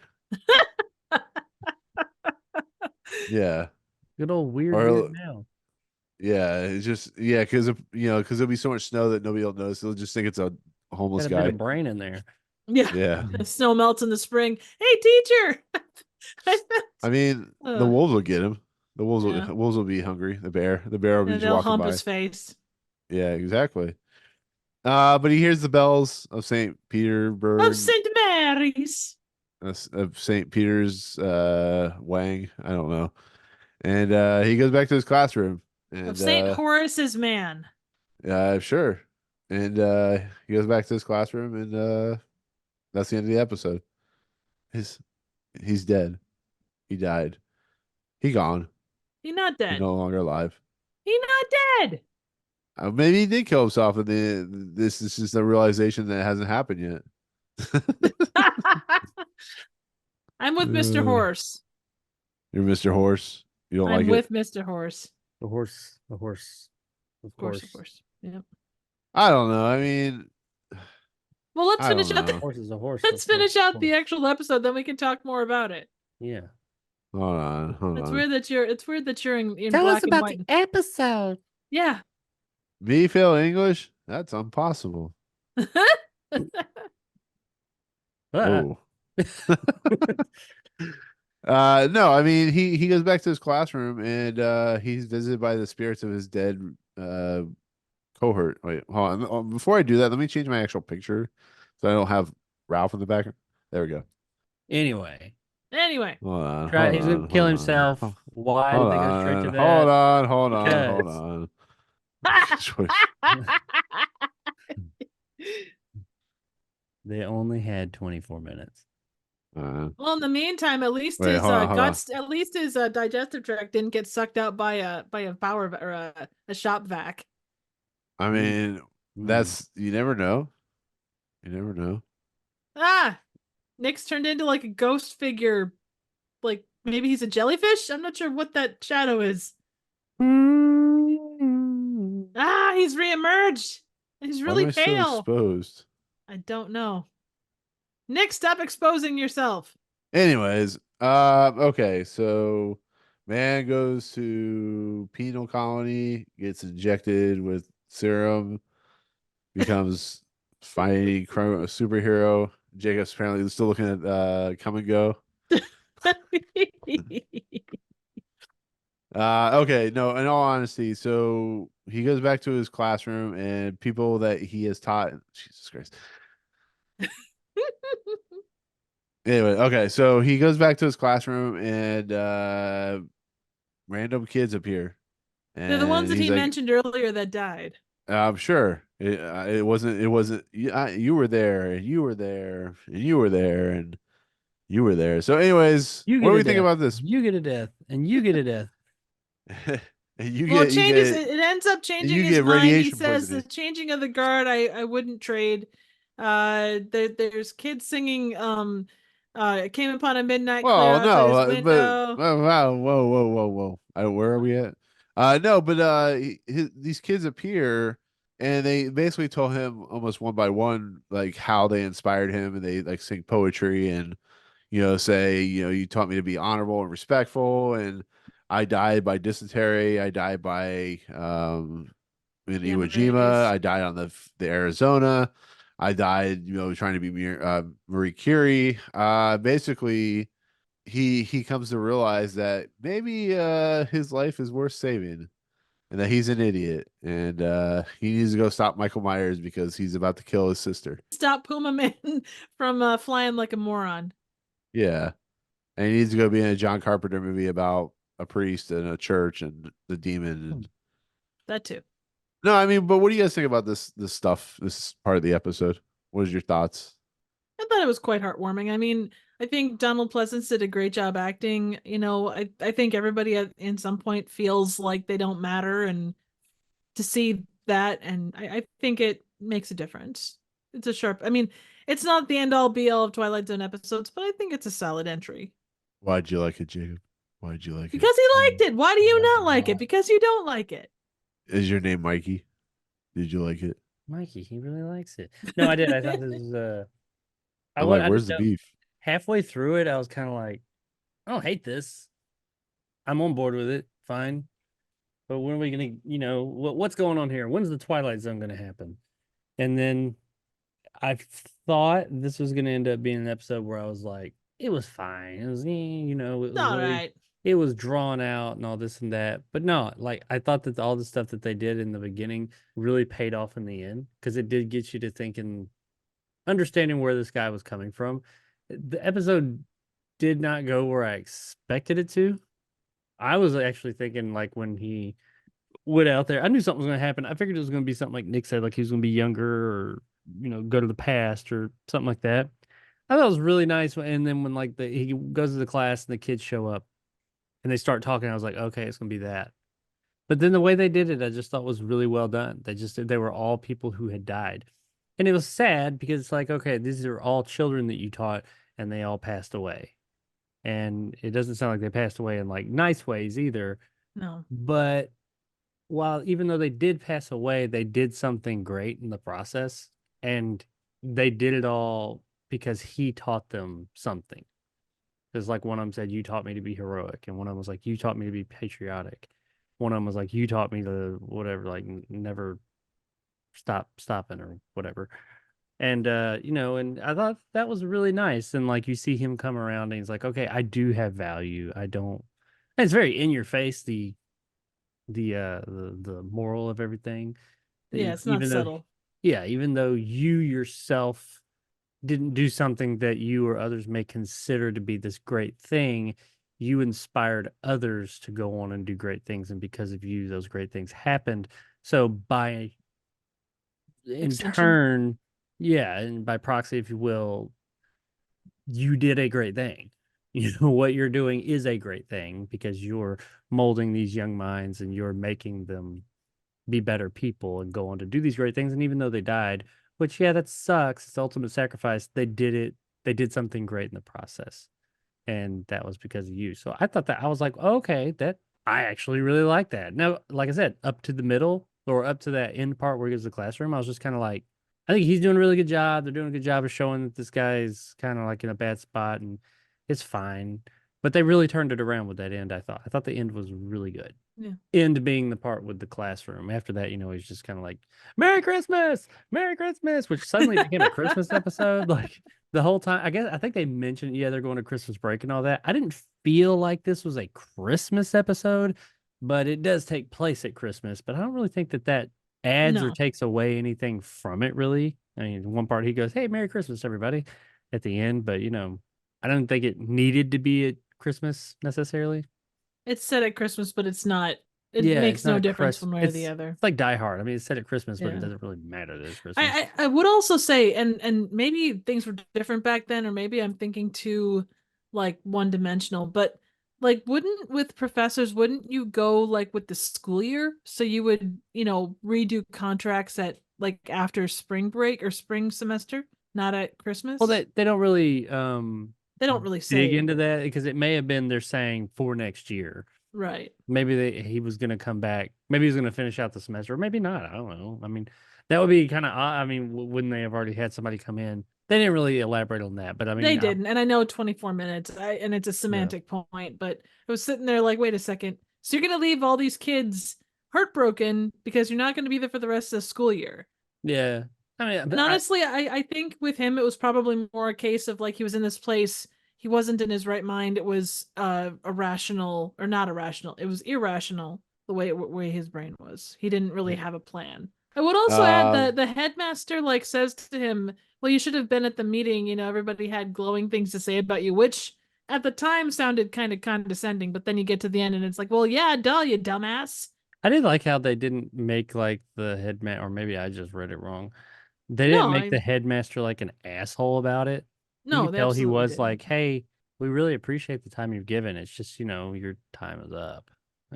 yeah, Good old weird Or- beard now. yeah. It's just because there'll be so much snow that nobody will notice. They'll just think it's a homeless Got a bit guy. of brain in there. Yeah. Yeah, The snow melts in the spring. Hey, teacher. I mean, the Ugh. wolves will get him. The wolves Yeah. wolves will be hungry. The bear will be And just they'll walking hump by. his face. Yeah, exactly. But he hears the bells of St. Petersburg, Of St. Mary's. of St. Peter's Wang. I don't know. And he goes back to his classroom. And Of St. Horace's man. sure. And he goes back to his classroom, and that's the end of the episode. He's dead. He died. He gone. He not He's dead. no longer alive. He not dead. Maybe he did kill himself, and this is just a realization that hasn't happened yet. I'm with Mr. Uh, Horse. You're Mr. Horse. You don't I'm like with it. Mr. Horse. The horse, of Of course, course. of course. Yeah. I don't know. I mean, Well, let's I finish don't out the know. Horse is a horse. let's of course, finish of out the course. actual episode, then we can talk more about it. Yeah. hold on. It's weird that you're in Tell black us about and the white. episode. Yeah. Me fail English? That's impossible. Ah. Oh. No, I mean he goes back to his classroom and he's visited by the spirits of his dead cohort. Wait, hold on. Before I do that, let me change my actual picture so I don't have Ralph in the background. There we go. Anyway, Anyway. Hold on. try, hold he's on, gonna kill hold himself. on. Why Hold did they go straight to on, that? hold on. Because- They only had 24 minutes. Well, in the meantime, at least Wait, his hold on, hold on. guts, at least his digestive tract didn't get sucked out by a power or a shop vac. I mean, that's you never know. You never know. Ah, Nick's turned into like a ghost figure. Like maybe he's a jellyfish. I'm not sure what that shadow is. Ah, he's reemerged. He's Why really am I so pale. exposed? I don't know. Nick, stop exposing yourself. Anyways, okay, so man goes to penal colony, gets injected with serum, becomes fighting superhero. Jacob's apparently still looking at Come and Go. Okay, no, in all honesty, so he goes back to his classroom and people that he has taught. Jesus Christ. Anyway, okay, so he goes back to his classroom and random kids appear, They're the ones and that he's he like, mentioned earlier that died. "I'm sure it wasn't. You were there, and you were there, and you were there, and you were there." So, anyways, You what get do a we think death. about this? You get a death, and you get a death. And you Well, it get you changes. get It ends up changing you his get mind. He radiation says the poisoning. changing of the guard, I wouldn't trade. There's kids singing. Came upon a midnight clear Well, outside no, his but window. wow, whoa. Where are we at? No, but these kids appear, and they basically told him almost one by one like how they inspired him, and they like sing poetry and say you taught me to be honorable and respectful, and I died by dysentery, I died by in Gamma Iwo Jima, rays. I died on the Arizona. I died, trying to be Marie Curie. Basically, he comes to realize that maybe his life is worth saving, and that he's an idiot, and he needs to go stop Michael Myers because he's about to kill his sister. Stop Puma Man from flying like a moron. Yeah, and he needs to go be in a John Carpenter movie about a priest and a church and the demon. And That too. no, I mean, but what do you guys think about this stuff? This part of the episode. What is your thoughts? I thought it was quite heartwarming. I mean, I think Donald Pleasence did a great job acting. I think everybody in some point feels like they don't matter, and to see that, and I think it makes a difference. It's a sharp. I mean, it's not the end all be all of Twilight Zone episodes, but I think it's a solid entry. Why'd you like it, Jacob? Why'd you like it? Because he liked it. Why do you not like it? Because you don't like it. Is your name Mikey? Did you like it? Mikey, he really likes it. No, I did. I thought this was I'm like, I where's didn't the know. beef? Halfway through it, I was kind of like, I don't hate this. I'm on board with it. Fine. But when are we gonna, what's going on here? When's the Twilight Zone gonna happen? And then I thought this was gonna end up being an episode where I was like, it was fine. It was, it was All really, right. it was drawn out and all this and that. But no, like I thought that all the stuff that they did in the beginning really paid off in the end because it did get you to thinking, understanding where this guy was coming from. The episode did not go where I expected it to. I was actually thinking like when he went out there, I knew something was going to happen. I figured it was going to be something like Nick said, like he was going to be younger or, go to the past or something like that. I thought it was really nice. And then when like he goes to the class and the kids show up and they start talking, I was like, okay, it's going to be that. But then the way they did it, I just thought was really well done. They were all people who had died. And it was sad because it's like, okay, these are all children that you taught and they all passed away. And it doesn't sound like they passed away in like nice ways either. No. But even though they did pass away, they did something great in the process. And they did it all because he taught them something. Because like one of them said, you taught me to be heroic. And one of them was like, you taught me to be patriotic. One of them was like, you taught me to whatever, like never stopping or whatever. And and I thought that was really nice. And like you see him come around and he's like, okay, I do have value. I don't. And it's very in your face, the moral of everything. Yeah, it's not subtle. Even though you yourself didn't do something that you or others may consider to be this great thing, you inspired others to go on and do great things, and because of you, those great things happened. So by in Extension. turn, and by proxy, if you will, you did a great thing. What you're doing is a great thing because you're molding these young minds and you're making them be better people and go on to do these great things. And even though they died, which, that sucks. It's the ultimate sacrifice. They did it. They did something great in the process. And that was because of you. So I thought that I was like, okay, that I actually really like that. Now, like I said, up to the middle or up to that end part where he goes to the classroom, I was just kind of like, I think he's doing a really good job. They're doing a good job of showing that this guy is kind of like in a bad spot and it's fine. But they really turned it around with that end, I thought. I thought the end was really good. Yeah. End being the part with the classroom. After that, he's just kind of like, Merry Christmas! Merry Christmas! Which suddenly became a Christmas episode. Like the whole time. I think they mentioned, they're going to Christmas break and all that. I didn't feel like this was a Christmas episode, but it does take place at Christmas. But I don't really think that adds or No. takes away anything from it, really. I mean, one part he goes, "Hey, Merry Christmas, everybody," at the end, but I don't think it needed to be at Christmas necessarily. It's set at Christmas, but it's not. It Yeah, makes it's no not a difference Christ. one way or the It's other. it's like Die Hard. I mean, it's set at Christmas, but it Yeah. doesn't really matter that it's Christmas. I would also say, and maybe things were different back then, or maybe I'm thinking too like one dimensional, but like with professors, wouldn't you go like with the school year? So you would, redo contracts at like after spring break or spring semester, not at Christmas? Well, they don't really They don't really dig say. into that because it may have been they're saying for next year. Right. Maybe he was going to come back. Maybe he was going to finish out the semester, or maybe not. I don't know. I mean, that would be kind of odd. I mean, wouldn't they have already had somebody come in? They didn't really elaborate on that, but I mean, They didn't, and I know 24 minutes, and it's a semantic point, but I was sitting there like, wait a second. So you're going to leave all these kids heartbroken because you're not going to be there for the rest of the school year. Yeah. I mean, And honestly, I think with him, it was probably more a case of like he was in this place. He wasn't in his right mind. It was irrational, or not irrational. It was irrational the way his brain was. He didn't really have a plan. I would also add that the headmaster like says to him, well, you should have been at the meeting. Everybody had glowing things to say about you, which at the time sounded kind of condescending. But then you get to the end and it's like, well, yeah, duh, you dumbass. I did like how they didn't make like the headmaster, or maybe I just read it wrong. They didn't make the headmaster like an asshole about it. No, you could tell he absolutely was didn't. like, "Hey, we really appreciate the time you've given. It's just your time is up."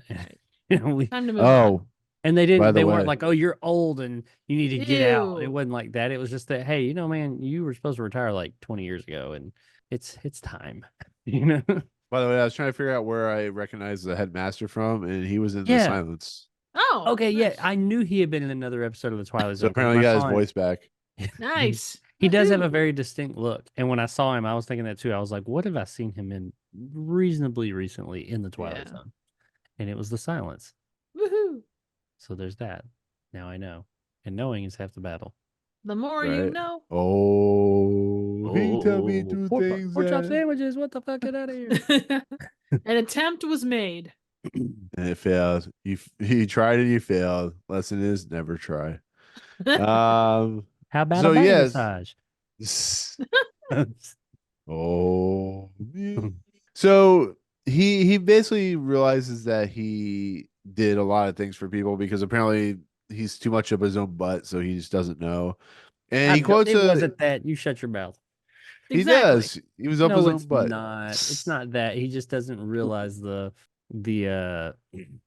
Time to move on. And they By didn't. the They way. weren't like, "Oh, you're old and you need to get out." It Ew. wasn't like that. It was just that, hey, man, you were supposed to retire like 20 years ago, and it's time. By the way, I was trying to figure out where I recognize the headmaster from, and he was in The Yeah. Silence. Oh, Okay, yeah, nice. I knew he had been in another episode of the Twilight So Zone. 'cause apparently, when he I got his saw him- voice back. Nice. He does have a Woohoo. very distinct look. And when I saw him, I was thinking that too. I was like, what have I seen him in reasonably recently in the Twilight Yeah. Zone? And it was The Silence. Woohoo. So there's that. Now I know. And knowing is half the battle. The more you Right. know. Oh, he tell me two things. Pork chop that- sandwiches. What the fuck? Get out of here. An attempt was made. And it failed. You tried it, you failed. Lesson is never try. How about So, a back yes. massage? Oh, so he basically realizes that he did a lot of things for people because apparently he's too much up his own butt, so he just doesn't know. And he quotes it wasn't that. You shut your mouth. he Exactly. does. He was up No, his own it's butt. not. It's not that. He just doesn't realize the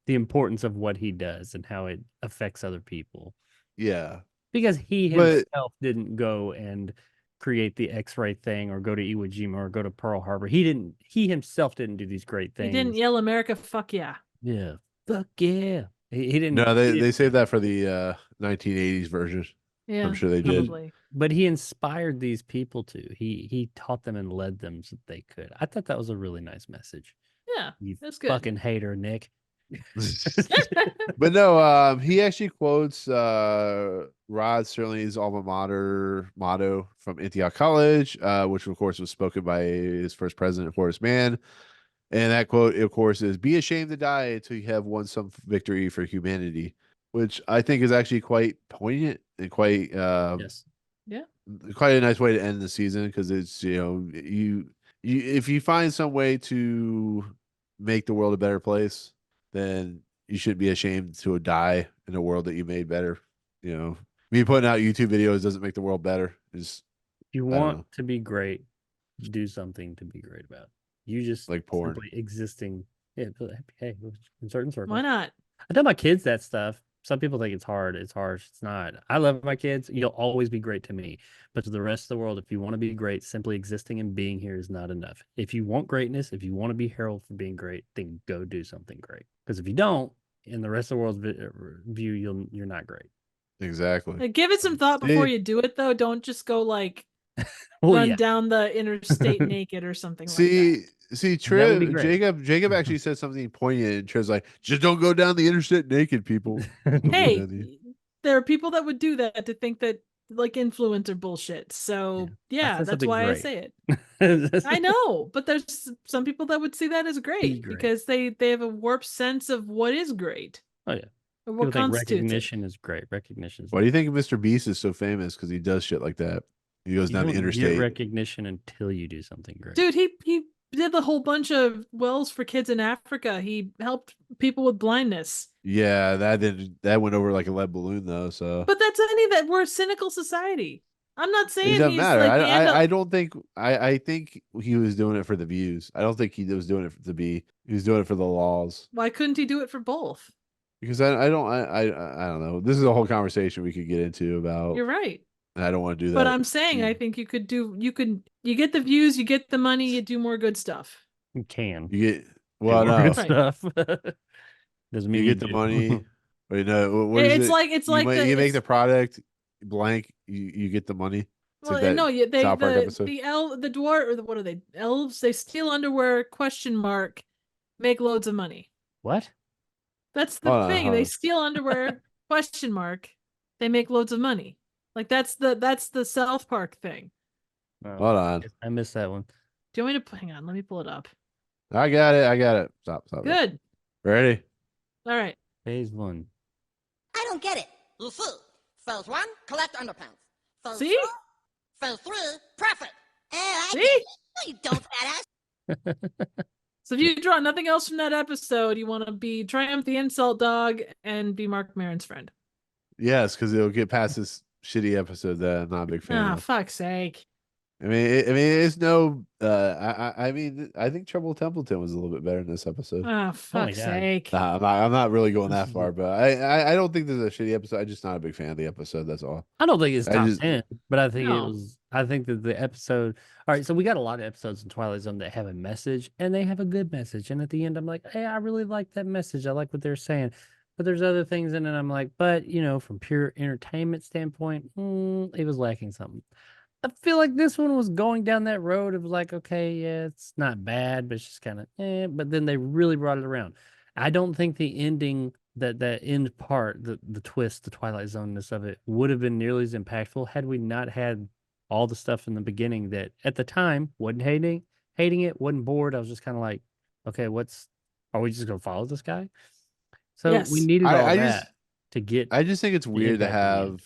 importance of what he does and how it affects other people. Yeah. Because he But- himself didn't go and create the X-ray thing or go to Iwo Jima or go to Pearl Harbor. He himself didn't do these great He things. didn't yell America, fuck yeah. Yeah. Fuck yeah. He didn't. No, he they didn't- saved that for the 1980s version. Yeah. I'm sure they did. Probably. But he inspired these people to. He taught them and led them so that they could. I thought that was a really nice message. Yeah. You That's good. fucking hater, Nick. But no, he actually quotes Rod Serling's alma mater motto from Antioch College, which of course was spoken by his first president, Horace Mann. And that quote, of course, is "Be ashamed to die until you have won some victory for humanity," which I think is actually quite poignant and quite Yes. quite a nice way to end the season, because it's you if you find some way to make the world a better place, then you shouldn't be ashamed to die in a world that you made better. Me putting out YouTube videos doesn't make the world better. If you I don't want know. to be great, do something to be great about. You just Like porn. simply existing. Yeah, but hey, in certain circles. Why not? I tell my kids that stuff. Some people think it's hard. It's harsh. It's not. I love my kids. You'll always be great to me. But to the rest of the world, if you want to be great, simply existing and being here is not enough. If you want greatness, if you want to be heralded for being great, then go do something great. Because if you don't, in the rest of the world's view, you're not great. Exactly. Like, give it some thought before you do it, though. Don't just go like Well, run yeah. down the interstate naked or something like See, that. That would be Triv, great. Jacob actually said something poignant, and Triv's like, "Just don't go down the interstate naked, people." Don't go Hey, down the-" there are people that would do that to think that like influencer bullshit. So yeah, said that's something why I great. say it. I know, but there's some people that would see that as great, Great. because they have a warped sense of what is great. Oh yeah. Or People what think constitutes it. recognition is great. Recognition is Why do you think Mr. Beast is so famous? Because he does shit like that. He goes you down the don't get interstate. recognition until you do something great. Dude, he did a whole bunch of wells for kids in Africa. He helped people with blindness. Yeah, that went over like a lead balloon though. So, But that's any that we're a cynical society. I'm not it saying doesn't he's matter. like the end I don't think I think he was doing it for the views. I don't think he was doing it to be. He was doing it for the laws. Why couldn't he do it for both? Because I don't know. This is a whole conversation we could get into about. You're right. And I don't want to do that. But I'm saying I think you get the views, you get the money, you do more good stuff. You can. You get do well, more no. good stuff. Doesn't mean You get the do. money. Wait, no. What is It's it? like you make the product blank. You get the money. It's well, like that no, they South Park episode. the dwarf, or what are they? Elves, they steal underwear, ? Make loads of money. What? That's the thing. They steal underwear, ? They make loads of money. Like that's the South Park thing. Oh, Hold on. I missed that one. Do you want me to hang on? Let me pull it up. I got it. Stop. Good. Ready? All right. Phase 1. I don't get it. You see, phase 1, collect underpants. Phase See? 2, phase 3, profit. I See? get it. No, you don't, badass. So if you draw nothing else from that episode, you want to be Triumph the Insult Dog and be Mark Maron's friend. Yes, because it'll get past this shitty episode that I'm not a big fan Ah, of. fuck's sake. I mean, it's no. I mean, I think Trouble Templeton was a little bit better in this episode. Ah, fuck's God. sake. Nah, I'm not really going that far, but I don't think this is a shitty episode. I'm just not a big fan of the episode. That's all. I don't think it's I top just- 10, but I think it No. was. I think that the episode. All right, so we got a lot of episodes in Twilight Zone that have a message, and they have a good message. And at the end, I'm like, hey, I really like that message. I like what they're saying. But there's other things in it. I'm like, but from pure entertainment standpoint, it was lacking something. I feel like this one was going down that road. It was like, okay, yeah, it's not bad, but it's just kind of But then they really brought it around. I don't think the ending, that end part, the twist, the Twilight Zone-ness of it, would have been nearly as impactful had we not had all the stuff in the beginning that at the time wasn't hating it, wasn't bored. I was just kind of like, okay, are we just gonna follow this guy? So Yes. we needed all I that just- to get. I just think it's weird to impact of have.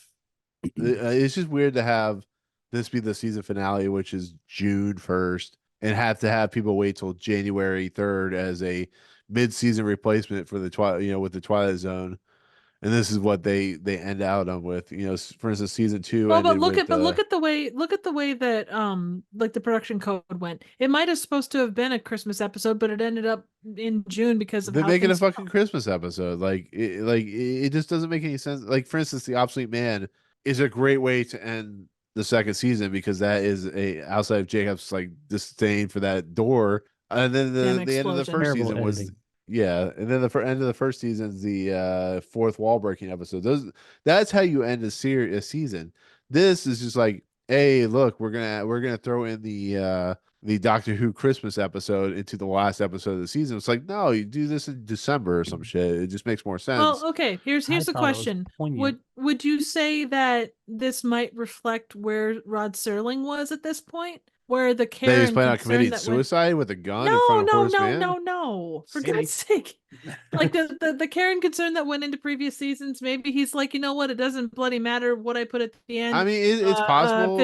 It's just weird to have this be the season finale, which is June 1st, and have to have people wait till January 3rd as a mid-season replacement for the with the Twilight Zone. And this is what they end out on with, for instance, season 2. Well, but ended look with, at the way that like the production code went. It might have supposed to have been a Christmas episode, but it ended up in June because of they how make it a things fucking Christmas episode. It just doesn't make any sense. Like, for instance, the Obsolete Man is a great way to end the second season, because that is outside of Jacob's like disdain for that door. And then Damn the end of the explosion. first Terrible season was editing. and then the end of the first season is the fourth wall breaking episode. That's how you end a season. This is just like, hey, look, we're gonna throw in the Doctor Who Christmas episode into the last episode of the season. It's like, no, you do this in December or some shit. It just makes more sense. Well, okay. Here's I the thought it was question: poignant. Would you say that this might reflect where Rod Serling was at this point, where the care That he was and planning on concern committing that went- suicide with a gun in No, front of no, Horace no, Mann? no! For See? God's sake! Like the care and concern that went into previous seasons. Maybe he's like, you know what? It doesn't bloody matter what I put at the end. I mean, it's possible.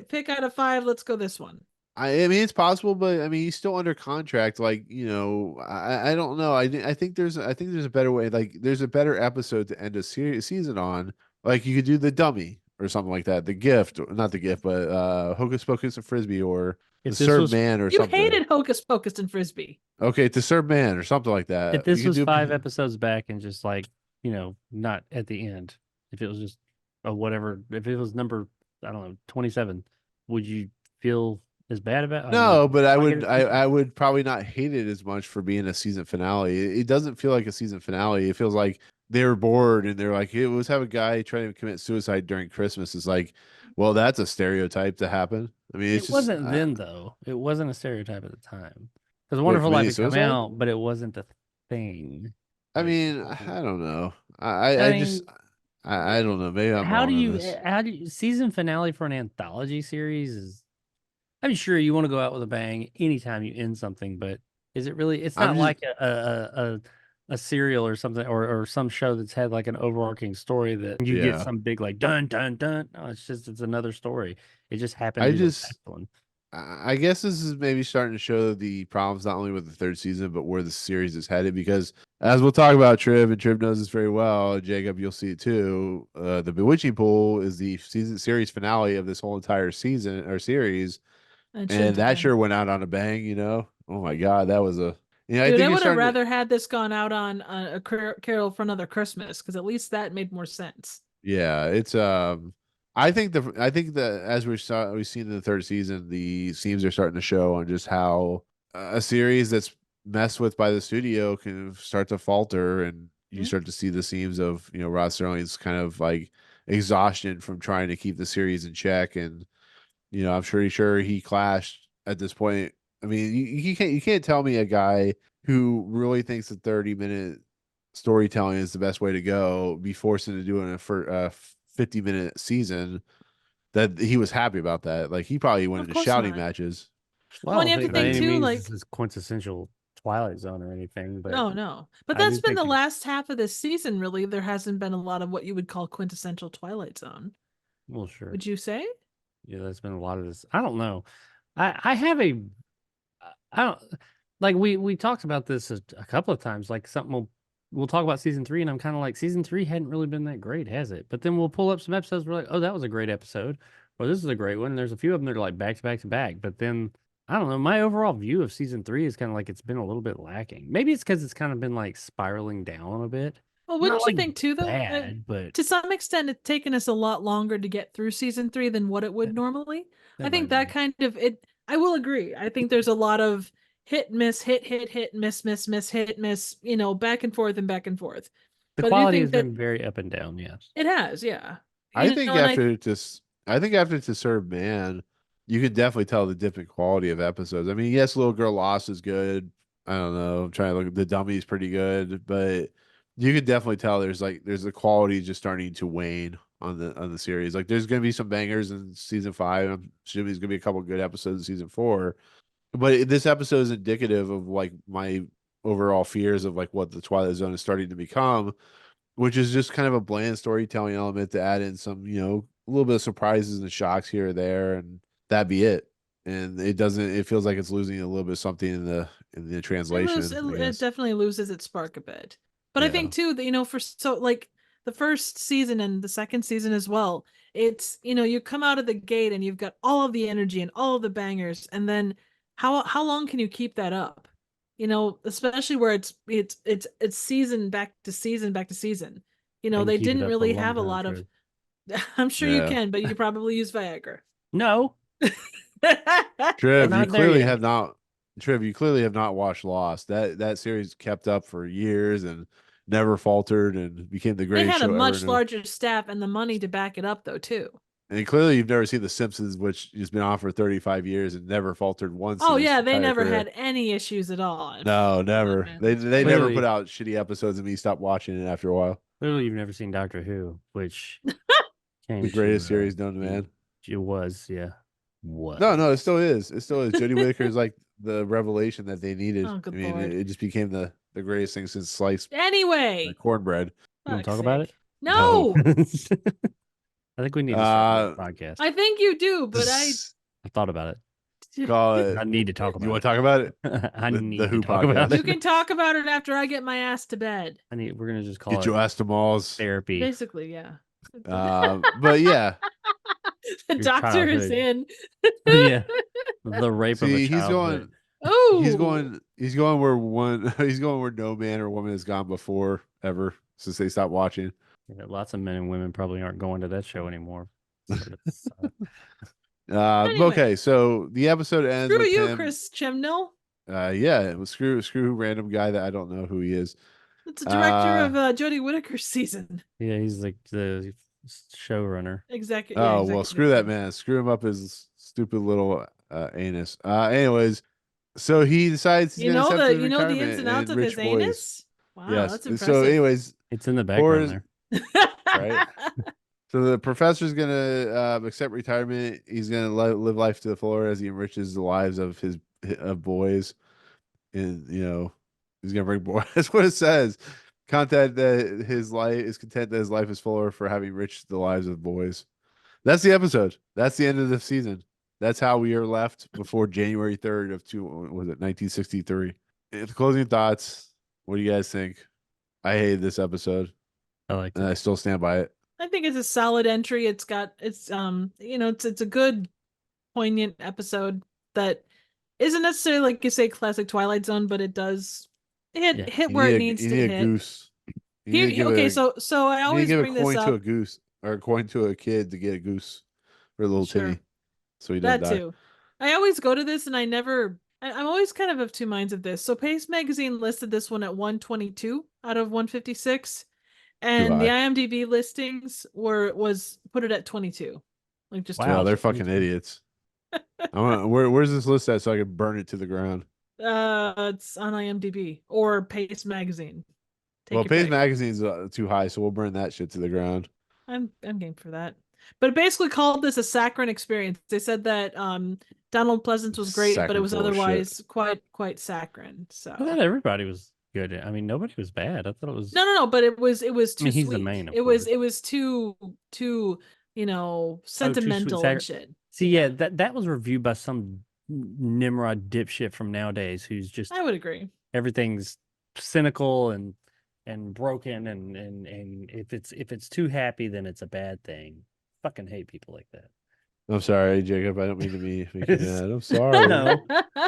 Pick out of 5. Let's go this one. I mean, it's possible, but I mean, he's still under contract. Like, I don't know. I think there's a better way. Like, there's a better episode to end a season on. Like, you could do the dummy or something like that. The gift, not the gift, but Hocus Pocus and Frisbee, or the If this Serve was- Man, or You something. hated Hocus Pocus and Frisbee. Okay, to Serve Man or something like that. If this You could was do- 5 episodes back and just like, not at the end, if it was just whatever, if it was number, I don't know, 27, would you feel as bad about it? No, but I like would it- I would probably not hate it as much for being a season finale. It doesn't feel like a season finale. It feels like they were bored and they're like, hey, let's have a guy trying to commit suicide during Christmas. It's like, well, that's a stereotype to happen. I mean, it's It just, wasn't then though. It wasn't a stereotype at the time. Because What, Wonderful Life committing had come suicide? out, but it wasn't a thing. I Like, mean, I don't know. I I just mean, I don't know. Maybe I'm How do wrong on you this. season finale for an anthology series is? I'm sure you want to go out with a bang anytime you end something, but is it really? It's I'm not just like a serial or something or some show that's had like an overarching story that you get yeah. some big like dun dun dun. No, it's another story. It just happened I to be the just last one. I guess this is maybe starting to show the problems not only with the third season, but where the series is headed. Because as we'll talk about, Triv, and Triv knows this very well, Jacob, you'll see it too. The Bewitching Pool is the series finale of this whole entire season or series, It and shouldn't have that been. sure went out on a bang. Oh my God, that was a. I Dude, think I you're would have starting. rather had this gone out on a Carol for Another Christmas because at least that made more sense. Yeah, it's I think that as we've seen in the third season, the seams are starting to show on just how a series that's messed with by the studio can start to falter, and you Mhm. start to see the seams of Rod Serling's kind of like exhaustion from trying to keep the series in check, and I'm pretty sure he clashed at this point. I mean, you can't tell me a guy who really thinks that 30-minute storytelling is the best way to go be forced into doing a 50-minute season that he was happy about that. Like he probably went Of into course shouting not. matches. Well, and Well, you have to by think any too, means, like, this is quintessential Twilight Zone or anything, but no. But I that's do been think the it, last half of this season, really. There hasn't been a lot of what you would call quintessential Twilight Zone. well, sure. Would you say? Yeah, there's been a lot of this. I don't know. I have a I don't like we talked about this a couple of times. Like something we'll talk about season 3, and I'm kind of like season 3 hadn't really been that great, has it? But then we'll pull up some episodes. We're like, oh, that was a great episode, or this is a great one. And there's a few of them that are like back to back to back. But then I don't know. My overall view of season 3 is kind of like it's been a little bit lacking. Maybe it's because it's kind of been like spiraling down a bit. Well, Not wouldn't you like think too, though? bad, but To some extent, it's taken us a lot longer to get through season 3 than what it would normally. I that think might that be. kind of it. I will agree. I think there's a lot of hit, miss, hit, miss, hit, miss. Back and forth and back and forth. The But I do quality think has that been very up and down. Yes. it has, yeah. I think And after To Serve Man, you can definitely tell the different quality of episodes. I mean, yes, Little Girl Lost is good. I don't know. I'm trying to look. The Dummy is pretty good, but you could definitely tell there's the quality just starting to wane on the series. Like there's gonna be some bangers in season 5. I'm assuming there's gonna be a couple good episodes in season 4. But this episode is indicative of like my overall fears of like what the Twilight Zone is starting to become, which is just kind of a bland storytelling element to add in some, a little bit of surprises and shocks here or there, and that'd be it. And it feels like it's losing a little bit of something in the translation, I it guess. definitely loses its spark a bit. But I Yeah. think too that for like the first season and the second season as well, it's you come out of the gate and you've got all of the energy and all of the bangers, and then how long can you keep that up? Especially where it's season back to season back to season. I can They keep it didn't up for a really long have a time, lot of. True. I'm sure you Yeah. can, but you could probably use Viagra. No, we're Trev, not there yet. You clearly have not watched Lost. That series kept up for years and never faltered and became the They greatest had a show ever. much larger staff and the money to back it up, though, too. And clearly you've never seen The Simpsons, which has been on for 35 years and never faltered once Oh in its yeah, they entire never career. had any issues at all. No, Come on, never. man. They never put Clearly, out shitty episodes and me stopped watching it after a while. clearly, you've never seen Doctor Who, which The came greatest to series known to man. it was, yeah, No, it was. still is. It still is. Jodie Whittaker is like the revelation that they needed. Oh, I good mean, lord. it just became the greatest thing since sliced Anyway, cornbread. You want to fuck's talk about sake. it? No. No, I think we need to start the podcast. I think you do, but I. I thought about it. Call it. I need to talk You about want it. to talk about it? I The need Who to talk about podcast. You it. can talk about it after I get my ass to bed. We're gonna just call Get it your ass to Malls. therapy. Basically, yeah. But yeah, The Your doctor is childhood. in. Yeah, the rape of a see, childhood. he's Oh, he's going where no man or woman has gone before ever since they stopped watching. Yeah, lots of men and women probably aren't going to that show anymore. So it's, Anyway. Okay, so the episode ends screw with you, him. Chris Chimnall. Yeah, it was screw random guy that I don't know who he is. It's the director of Jodie Whittaker's season. yeah, he's like the showrunner. Exactly. Oh, well, screw that man. Screw him up his stupid little anus. Anyways, so he decides he's You gonna know accept the his you know the retirement ins and outs in of Rich his Boys. anus. Wow, Yes. that's So impressive. anyways, It's in the for background his, there. right? So the professor's gonna accept retirement. He's gonna live life to the full as he enriches the lives of his boys, and he's gonna bring boys. That's what it says. Content that his life is content that his life is fuller for having enriched the lives of boys. That's the episode. That's the end of the season. That's how we are left before January 3rd of 1963. The closing thoughts. What do you guys think? I hated this episode, I like and it. I still stand by it. I think it's a solid entry. It's a good poignant episode that isn't necessarily, like you say, classic Twilight Zone, but it does hit where it needs you to need hit. a goose. You need to give Okay, a- so I you need to always give bring a coin this to a up. goose or a coin to a kid to get a goose for little Sure. Timmy, so he doesn't That die. too. I always go to this and I'm always kind of two minds of this. So Pace Magazine listed this one at 122 out of 156. And the high. IMDb listings put it at 22. Like just Wow. Wow, they're 22. fucking idiots. Where's this list at so I can burn it to the ground? It's on IMDb or Pace Magazine. Take Well, your Pace pick. Magazine's too high, so we'll burn that shit to the ground. I'm game for that. But it basically called this a saccharine experience. They said that Donald Pleasence was great, but Saccharine it was full of otherwise quite saccharine. So I thought everybody was good. I mean, nobody was bad. I thought it was. no, but it was too he's the sweet. main, of it was course. too sentimental sweet, and shit. See, yeah, that was reviewed by some Nimrod dipshit from nowadays who's just I would agree. everything's cynical and broken and if it's too happy, then it's a bad thing. Fucking hate people like that. I'm sorry, Jacob. I don't mean to make you mad. I'm sorry. No,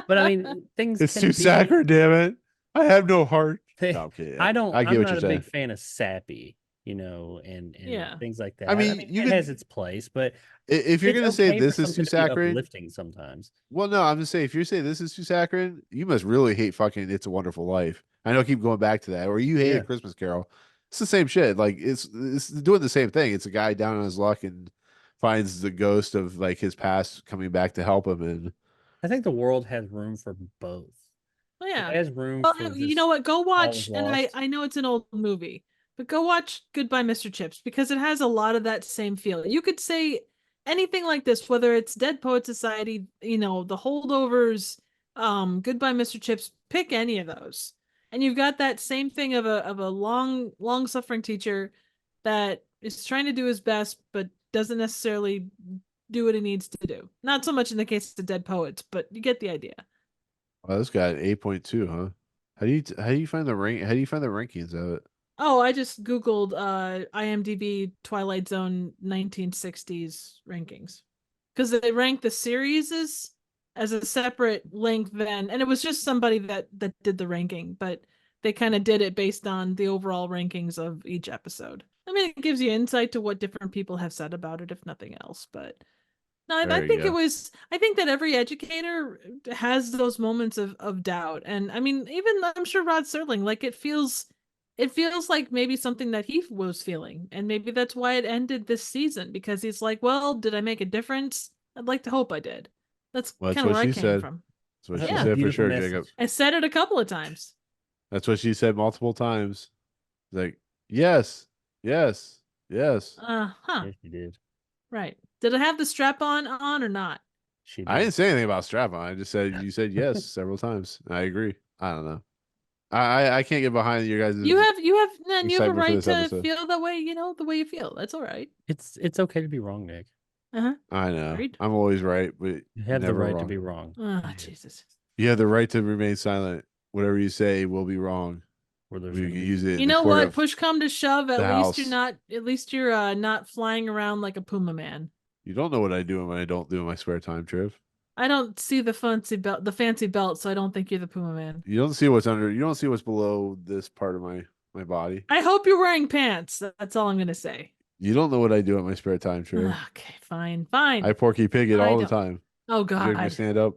but I mean, things. It's can too be- saccharine, damn it. I have no heart. They- No, I'm kidding. I don't. I get I'm what not you're a saying. big fan of sappy, and Yeah. things like that. I mean, you it could- has its place, but If you're it's gonna say okay this for is too something to be saccharine, uplifting sometimes. well, no, I'm just saying if you're saying this is too saccharine, you must really hate fucking It's a Wonderful Life. I know I keep going back to that, or you hate Yeah. A Christmas Carol. It's the same shit. Like it's doing the same thing. It's a guy down on his luck and finds the ghost of like his past coming back to help him. And I think the world has room for both. Well, yeah. It has room Well, for you know what? Go watch, is and lost. I know it's an old movie, but go watch Goodbye, Mr. Chips, because it has a lot of that same feel. You could say anything like this, whether it's Dead Poet Society, the Holdovers, Goodbye, Mr. Chips, pick any of those. And you've got that same thing of a long suffering teacher that is trying to do his best, but doesn't necessarily do what he needs to do. Not so much in the case of Dead Poets, but you get the idea. oh, this got 8.2, huh? How do you find the rank? How do you find the rankings of it? Oh, I just Googled IMDb Twilight Zone 1960s rankings. Because they rank the series as a separate link then. And it was just somebody that did the ranking, but they kind of did it based on the overall rankings of each episode. I mean, it gives you insight to what different people have said about it, if nothing else. But no, There I you think go. I think that every educator has those moments of doubt. And I mean, even I'm sure Rod Serling, like it feels like maybe something that he was feeling. And maybe that's why it ended this season, because he's like, well, did I make a difference? I'd like to hope I did. That's Well, kind of where I she came said. from. That's what That she was a said for beautiful sure, message. Jacob. I said it a couple of times. That's what she said multiple times. Like, yes, yes, yes. Huh. Yes, you did. Right. Did I have the strap on or not? She did. I didn't say anything about strap on. I just said you said yes several times. I agree. I don't know. I can't get behind you guys. You have a excitement for right this to episode. feel that way, the way you feel. That's all right. It's okay to be wrong, Nick. I know. Agreed. I'm always right, but You have the never right to wrong. be wrong. Oh, Jesus. You have the right to remain silent. Whatever you say will be wrong. Where there's We gonna can be- use it. In You the know court what? of- Push come to shove, the at least you're not flying around like a puma man. You don't know what I do when I don't do in my spare time, Triv. I don't see the fancy belt, so I don't think you're the puma man. You don't see what's under. You don't see what's below this part of my body. I hope you're wearing pants. That's all I'm gonna say. You don't know what I do in my spare time, Triv. Okay, fine. I Porky Pig it I all the don't. time. Oh You make me God. stand up.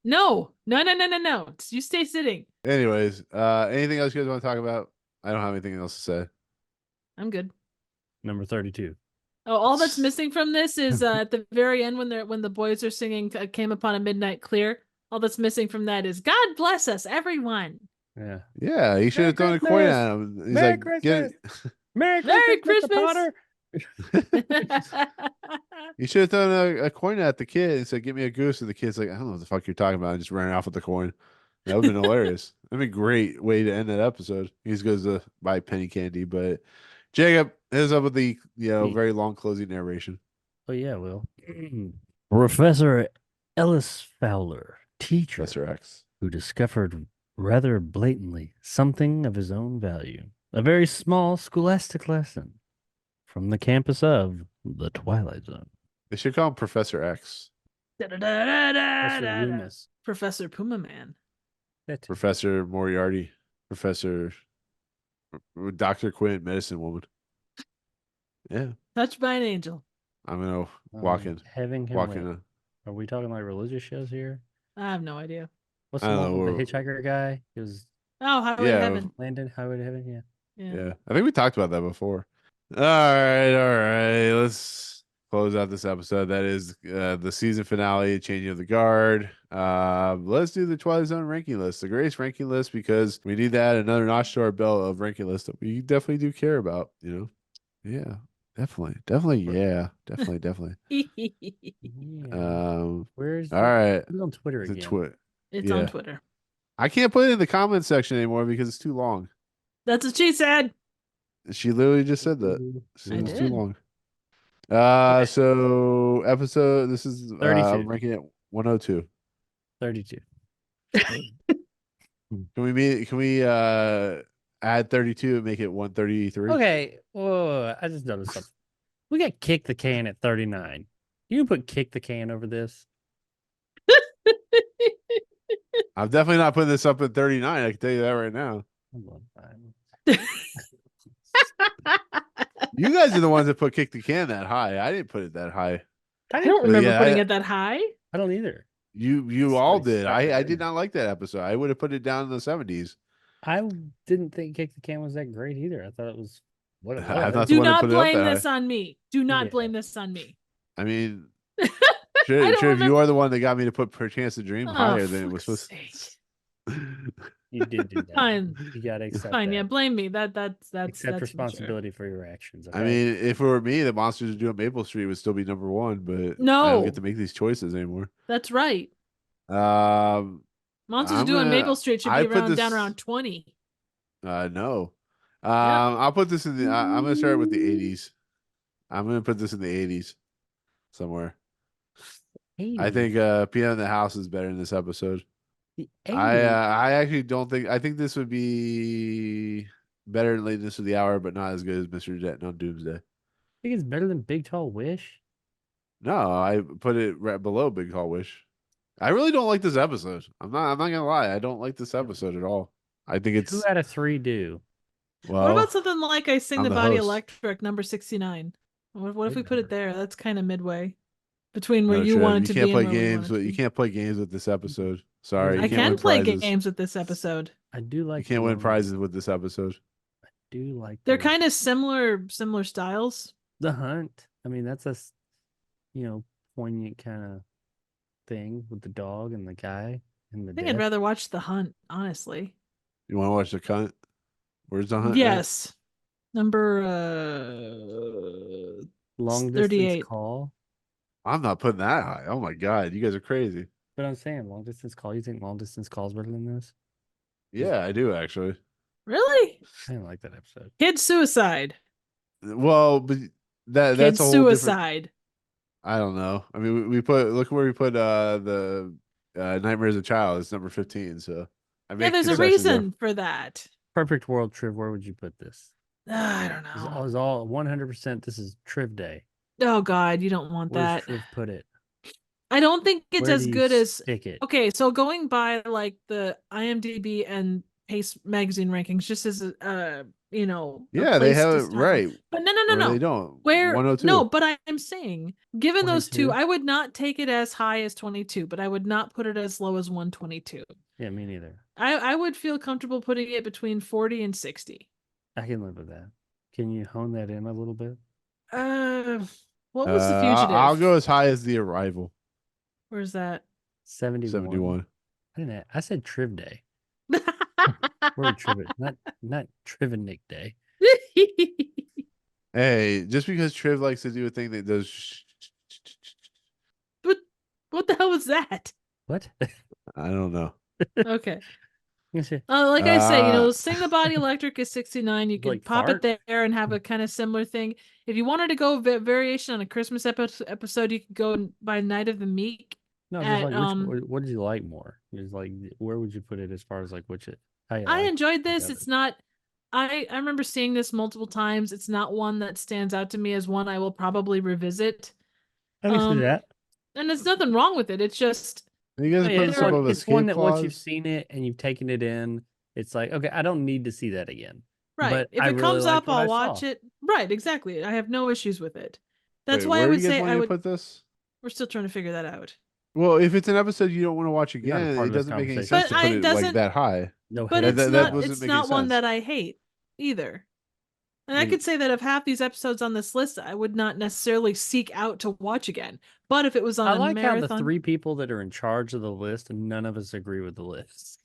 No. You stay sitting. Anyways, anything else you guys want to talk about? I don't have anything else to say. I'm good. Number 32. Oh, all that's missing from this is at the very end when the boys are singing "Came Upon a Midnight Clear." All that's missing from that is "God bless us, everyone." Yeah. Yeah, he should have thrown a coin at him. He's Merry like, get it. Merry Merry Mr. Christmas! Potter. You should have thrown a coin at the kid and said, "Give me a goose." And the kid's like, "I don't know what the fuck you're talking about." And just ran off with the coin. That would have been hilarious. That'd be a great way to end that episode. He just goes to buy penny candy. But Jacob, hit us up with the very long closing narration. Oh yeah, Will. Professor Ellis Fowler, teacher Professor X. who discovered rather blatantly something of his own value. A very small scholastic lesson from the campus of the Twilight Zone. They should call him Professor X. Professor Loomis. Professor Puma Man. Professor Moriarty. Professor Dr. Quinn, medicine woman. Yeah. Touched by an angel. I'm gonna walk in. Having him Walk wait. in. Are we talking like religious shows here? I have no idea. What's I the don't one with know. the hitchhiker guy? He was Oh, Highway Yeah. to Heaven. Landon Highway to Heaven. Yeah. Yeah. I think we talked about that before. All right. Let's close out this episode. That is the season finale, Changing of the Guard. Let's do the Twilight Zone ranking list, the greatest ranking list, because we need to add another notch to our belt of ranking lists that we definitely do care about, Yeah. Definitely. Yeah. Definitely. Yeah. Where's all right. Put it on Twitter The again. It's Yeah. on Twitter. I can't put it in the comments section anymore because it's too long. That's what she said. She literally just said that. I It's too did. long. Okay. So episode, this is 32. I'm ranking it 102. 32. Can we add 32 and make it 133? Okay. Whoa, I just noticed something. We got Kick the Can at 39. You can put Kick the Can over this. I'm definitely not putting this up at 39. I can tell you that right now. You guys are the ones that put Kick the Can that high. I didn't put it that high. I don't But remember yeah, putting it that high. I don't either. You So all I did. stuck I it did in. not like that episode. I would have put it down in the 70s. I didn't think Kick the Can was that great either. I thought it was what it I'm was. not the Do one that not put it up blame that this on me. Do not Yeah. blame this on me. I mean, I Triv, don't you remember. are the one that got me to put Per Chance to Dream Oh, higher than it was fuck's supposed sake. You did do that. Fine. You gotta accept Fine, that. yeah, blame me. That's Accept mature. responsibility for your actions. Okay? I mean, if it were me, the Monsters Who Do on Maple Street would still be number one, but I No. don't get to make these choices anymore. That's right. Um, Monsters I'm Who Do on gonna- Maple Street should I be put around down this- around 20. no. I'll put this in the. I'm gonna start with the 80s. I'm gonna put this in the 80s somewhere. I think Piano in the House is better in this episode. The I actually don't think. I think this would be better than Lateness of the Hour, but not as good as Mr. Jet on Doomsday. think it's better than Big Tall Wish. No, I put it right below Big Tall Wish. I really don't like this episode. I'm not gonna lie. I don't like this episode at all. I think it's 2 out of 3 do. well. What about something like I Sing I'm the the Body host. Electric, number 69? What if we Good put it number. there? That's kind of midway between where no, you Trev, wanted you to can't be play and where we games wanted with to you be. can't play games with this episode. Sorry, you I can't can win play prizes. games with this episode. I do like. You can't win the- prizes with this episode. I do like. They're the- kind of similar styles. The Hunt. I mean, that's a poignant kind of thing with the dog and the guy and the. I think death. I'd rather watch The Hunt, honestly. You want to watch the cunt? Where's the hunt? at? Yes. Number Long distance 38. call. I'm not putting that high. Oh my god, you guys are crazy. But I'm saying long distance call. You think long distance calls better than this? Yeah, I do actually. Really? I didn't like that episode. Kid suicide. Well, but Kid that's a whole different. suicide. I don't know. I mean, we put look where we put the Nightmare as a Child. It's number 15. So I Yeah, make there's a concessions there. reason for that. Perfect world, Triv. Where would you put this? I don't Is know. is all 100%. This is Triv Day. Oh God, you don't want Where's that. Triv put it? I don't think it's Where as do you good as stick it. okay. So going by like the IMDb and Pace magazine rankings, just as a Yeah, they place have to it start right. from. But no, Or they don't. Where 102. no, but I'm saying, given those two, 22? I would not take it as high as 22, but I would not put it as low as 122. Yeah, me neither. I would feel comfortable putting it between 40 and 60. I can live with that. Can you hone that in a little bit? What was the fugitive? I'll go as high as The Arrival. Where's that? 71. 71. I said Triv Day. We're Triv, not Trivenik Day. Hey, just because Triv likes to do a thing that does, What the hell was that? What? I don't know. Okay. It's Like I say, Uh, Sing the Body Electric is 69. You can like pop fart? it there and have a kind of similar thing. If you wanted to go variation on a Christmas episode, you could go by Night of the Meek. No, just At like what did you like more? Just like where would you put it as far as like which it how you I like enjoyed it this. better? It's not. I remember seeing this multiple times. It's not one that stands out to me as one I will probably revisit. I can see Um, that. and there's nothing wrong with it. It's just you guys Oh, are yeah, putting this up of it's one escape that once you've clause. seen it and you've taken it in, it's like, okay, I don't need to see that again. right. But If I it really comes liked up, what I I'll saw. watch it. Right, exactly. I have no issues with it. That's Wait, why I where are would you guys say wanting I to would. put this? We're still trying to figure that out. Well, if it's an episode you don't want to watch You're not a again, part it of this doesn't make any conversation. sense But to put it it like doesn't. that high. No But hate. it's that not. doesn't It's make any not one sense. that I hate either. And I I mean, could say that of half these episodes on this list, I would not necessarily seek out to watch again. But if it was on I a like how the marathon, 3 people that are in charge of the list and none of us agree with the list.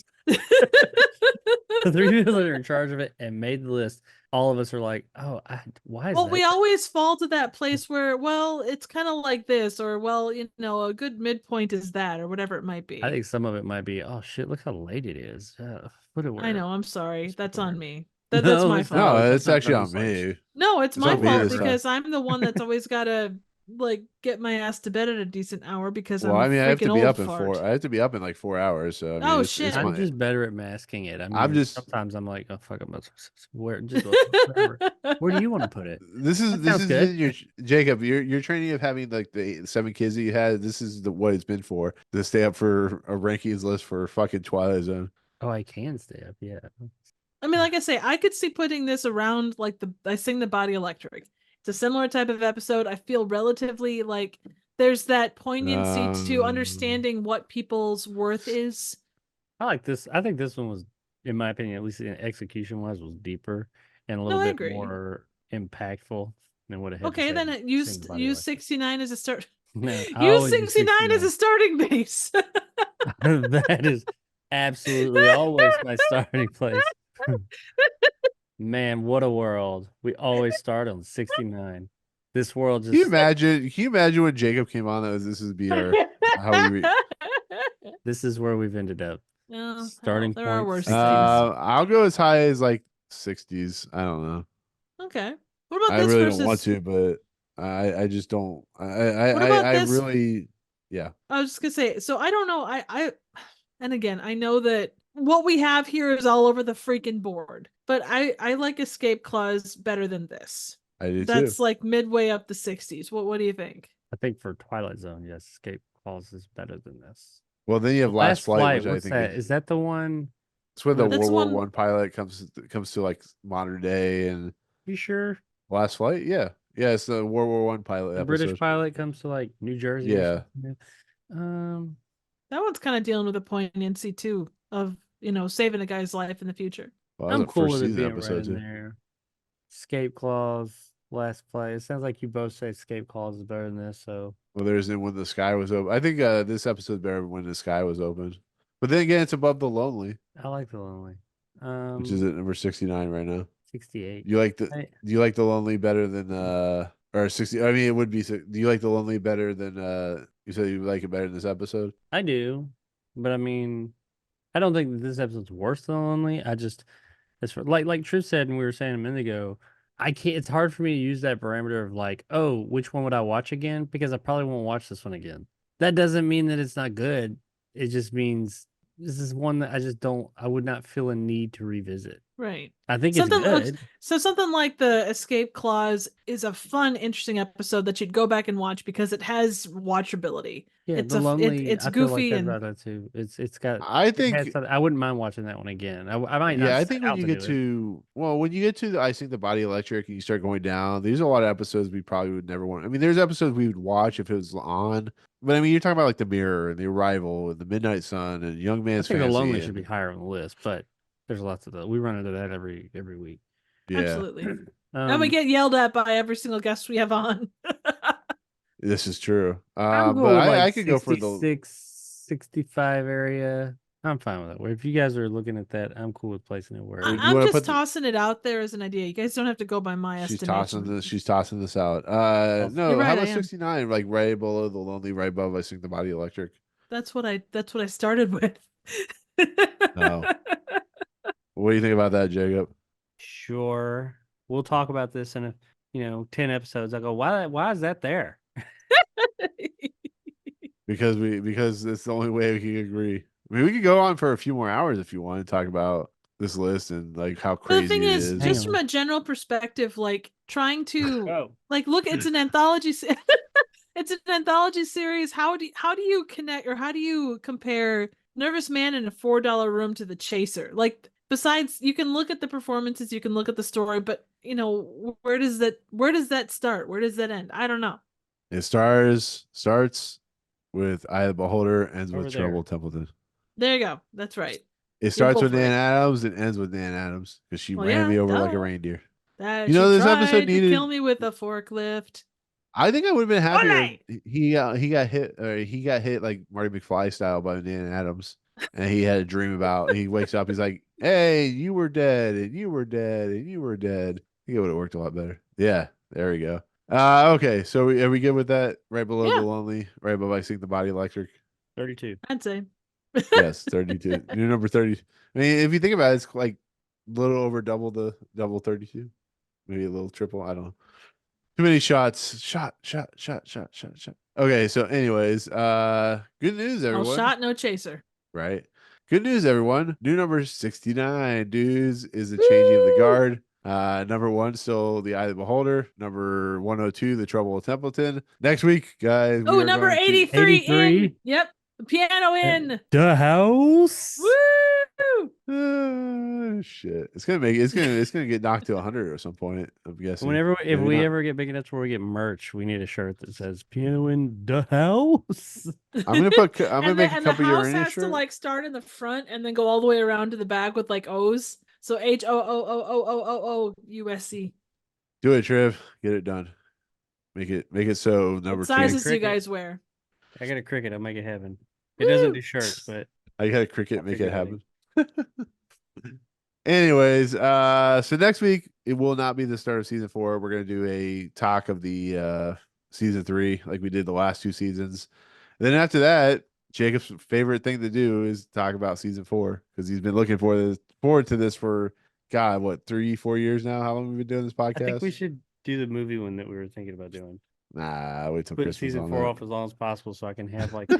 The 3 people that are in charge of it and made the list, all of us are like, "Oh, why is well, that?" we always fall to that place where, well, it's kind of like this, or well, a good midpoint is that, or whatever it might be. I think some of it might be, "Oh shit, look how late it is. I Footwear." know. I'm sorry. It's That's footwear. on me. That's No, my it's fault. not. no, it's actually Not on as much. me. No, it's It's my on me fault this time. because I'm the one that's always got to like get my ass to bed at a decent hour because Well, I'm a I mean, I have freaking to be old up in fart. I have to be up in like 4 hours. So I mean, Oh it's shit. I'm my. just better at masking it. I I'm mean, just. sometimes I'm like, "Oh fuck, I'm not where just wherever. Where do you want to put it?" That This sounds has good. been your Jacob. Your training of having like the 7 kids that you had. This is what it's been for to stay up for a rankings list for fucking Twilight Zone. Oh, I can stay up. Yeah. I mean, like I say, I could see putting this around like I Sing the Body Electric. It's a similar type of episode. I feel relatively like there's that poignancy to Um, understanding what people's worth is. I like this. I think this one was, in my opinion, at least in execution wise, was deeper and a No, little I bit agree. more impactful than what it had to Okay, say. then Sing the Body use Electric. 69 as a start. No, I Use always use 69 as a 69. starting base. That is absolutely always my starting place. Man, what a world. We always start on 69. This world can you just, imagine? Can you imagine when Jacob came on? That was this would be our how we. this is where we've ended up. Oh, Starting there are point, worse 60s. things. I'll go as high as like 60s. I don't know. Okay. What about I this really versus? don't want to, but I just don't. What about I this? really, yeah. I was just gonna say. So I don't know. And again, I know that what we have here is all over the freaking board, but I like Escape Clause better than this. I do That's too. like midway up the 60s. What do you think? I think for Twilight Zone, yes, Escape Clause is better than this. Well, then you have Last Flight, which I what's think that? Is that the one? it's where the That's World War one. One pilot comes to like modern day and You sure? Last Flight. Yeah, yeah, it's the World War One pilot The British episode. pilot comes to like New Jersey or Yeah, something. That one's kind of dealing with the poignancy too of saving a guy's life in the future. well, that was I'm a cool first with it season being right episode in too. there. Escape Clause, Last Play. It sounds like you both say Escape Clause is better than this, so Well, there's when the sky was open. I think this episode's better when the sky was open. But then again, it's above the lonely, I like the lonely. which is at number 69 right now. 68. You like the I- do you like the lonely better than or 60? I mean, it would be. Do you like the lonely better than you said you like it better than this episode? I do, but I mean, I don't think that this episode's worse than Lonely. I just, it's like Trish said, and we were saying a minute ago, I can't. It's hard for me to use that parameter of like, oh, which one would I watch again? Because I probably won't watch this one again. That doesn't mean that it's not good. It just means this is one that I just don't. I would not feel a need to revisit. Right. I think Something it's good. so something like the Escape Clause is a fun, interesting episode that you'd go back and watch because it has watchability. Yeah, It's the Lonely. it's I feel like goofy that and about that too. It's got. I It has think. something, I wouldn't mind watching that one again. I might not Yeah, I set think when out you to get do it. to when you get to the I Think the Body Electric and you start going down, there's a lot of episodes we probably would never want. I mean, there's episodes we would watch if it was on, but I mean, you're talking about like The Mirror and The Arrival and The Midnight Sun and Young I Man's think the Fantasy. Lonely should be higher on the list, but there's lots of those. We run into that every week. Yeah, absolutely. And we get yelled at by every single guest we have on. this is true. I'm But going with like I could go for the 66, 65 area. I'm fine with it. If you guys are looking at that, I'm cool with placing it where. You I'm wanna just put the- tossing it out there as an idea. You guys don't have to go by my She's estimation. tossing this out. Awesome. No, You're how right, about I am. 69? Like right below the lonely, right above I Sing the Body Electric. That's what I started with. Oh. What do you think about that, Jacob? Sure. We'll talk about this in 10 episodes. I go, why is that there? Because it's the only way we can agree. I mean, we could go on for a few more hours if you want to talk about this list and like how But crazy the thing it is, is. Hang just from on. a general perspective, like trying to Oh. like look, it's an anthology. It's an anthology series. How do you connect, or how do you compare Nervous Man in a $4 Room to The Chaser? Like, besides, you can look at the performances, you can look at the story, but where does that start? Where does that end? I don't know. It starts with Eye of the Beholder, ends Over with there. Trouble Templeton. There you go. That's right. It starts both with Nan right. Adams and ends with Nan Adams because she Well, ran yeah, me over like a duh. reindeer. That You know, she this episode tried to needed- kill me with a forklift. I think I would have been happier. Olay! He got hit, or he got hit like Marty McFly style by Nan Adams, and he had a dream about. He wakes up, he's like, "Hey, you were dead, and you were dead, and you were dead." I think it would have worked a lot better. Yeah, there we go. Okay, so are we good with that? Right below Yeah. the lonely, right above I Sing the Body Electric. 32. I'd say. Yes, 32. New number 30. I mean, if you think about it, it's like a little over double 32. Maybe a little triple. I don't know. Too many shots. Shot. Okay, so anyways, good news, No everyone. shot, no chaser. Right. Good news, everyone. New number 69, dudes, is the changing of the guard. Number 1, still the Eye of the Beholder. Number 102, the Trouble with Templeton. Next week, guys. Oh, number 83 in. 83. Yep. The piano in. The house. Woo! Shit. It's gonna get knocked to 100 at some point, I'm guessing. If Maybe we not. ever get big enough to where we get merch, we need a shirt that says "Piano in the house." I'm gonna make a and the couple house Uranus has to shirt. like start in the front and then go all the way around to the back with like O's. So HOOOOOOO USC. Do it, Trev. Get it done. Make it so number What 2. sizes do you Cricket. guys wear? I got a cricket. I'll make it happen. It doesn't Woo! do shirts, but I got a cricket, I'll make figure it it out. happen. Anyways, so next week it will not be the start of season 4. We're gonna do a talk of the season 3, like we did the last 2 seasons. And then after that, Jacob's favorite thing to do is talk about season 4 because he's been looking forward to this for God, what, 3-4 years now? How long have we been doing this podcast? I think we should do the movie one that we were thinking about doing. Nah, wait till Put Christmas season on 4 that. off as long as possible so I can have like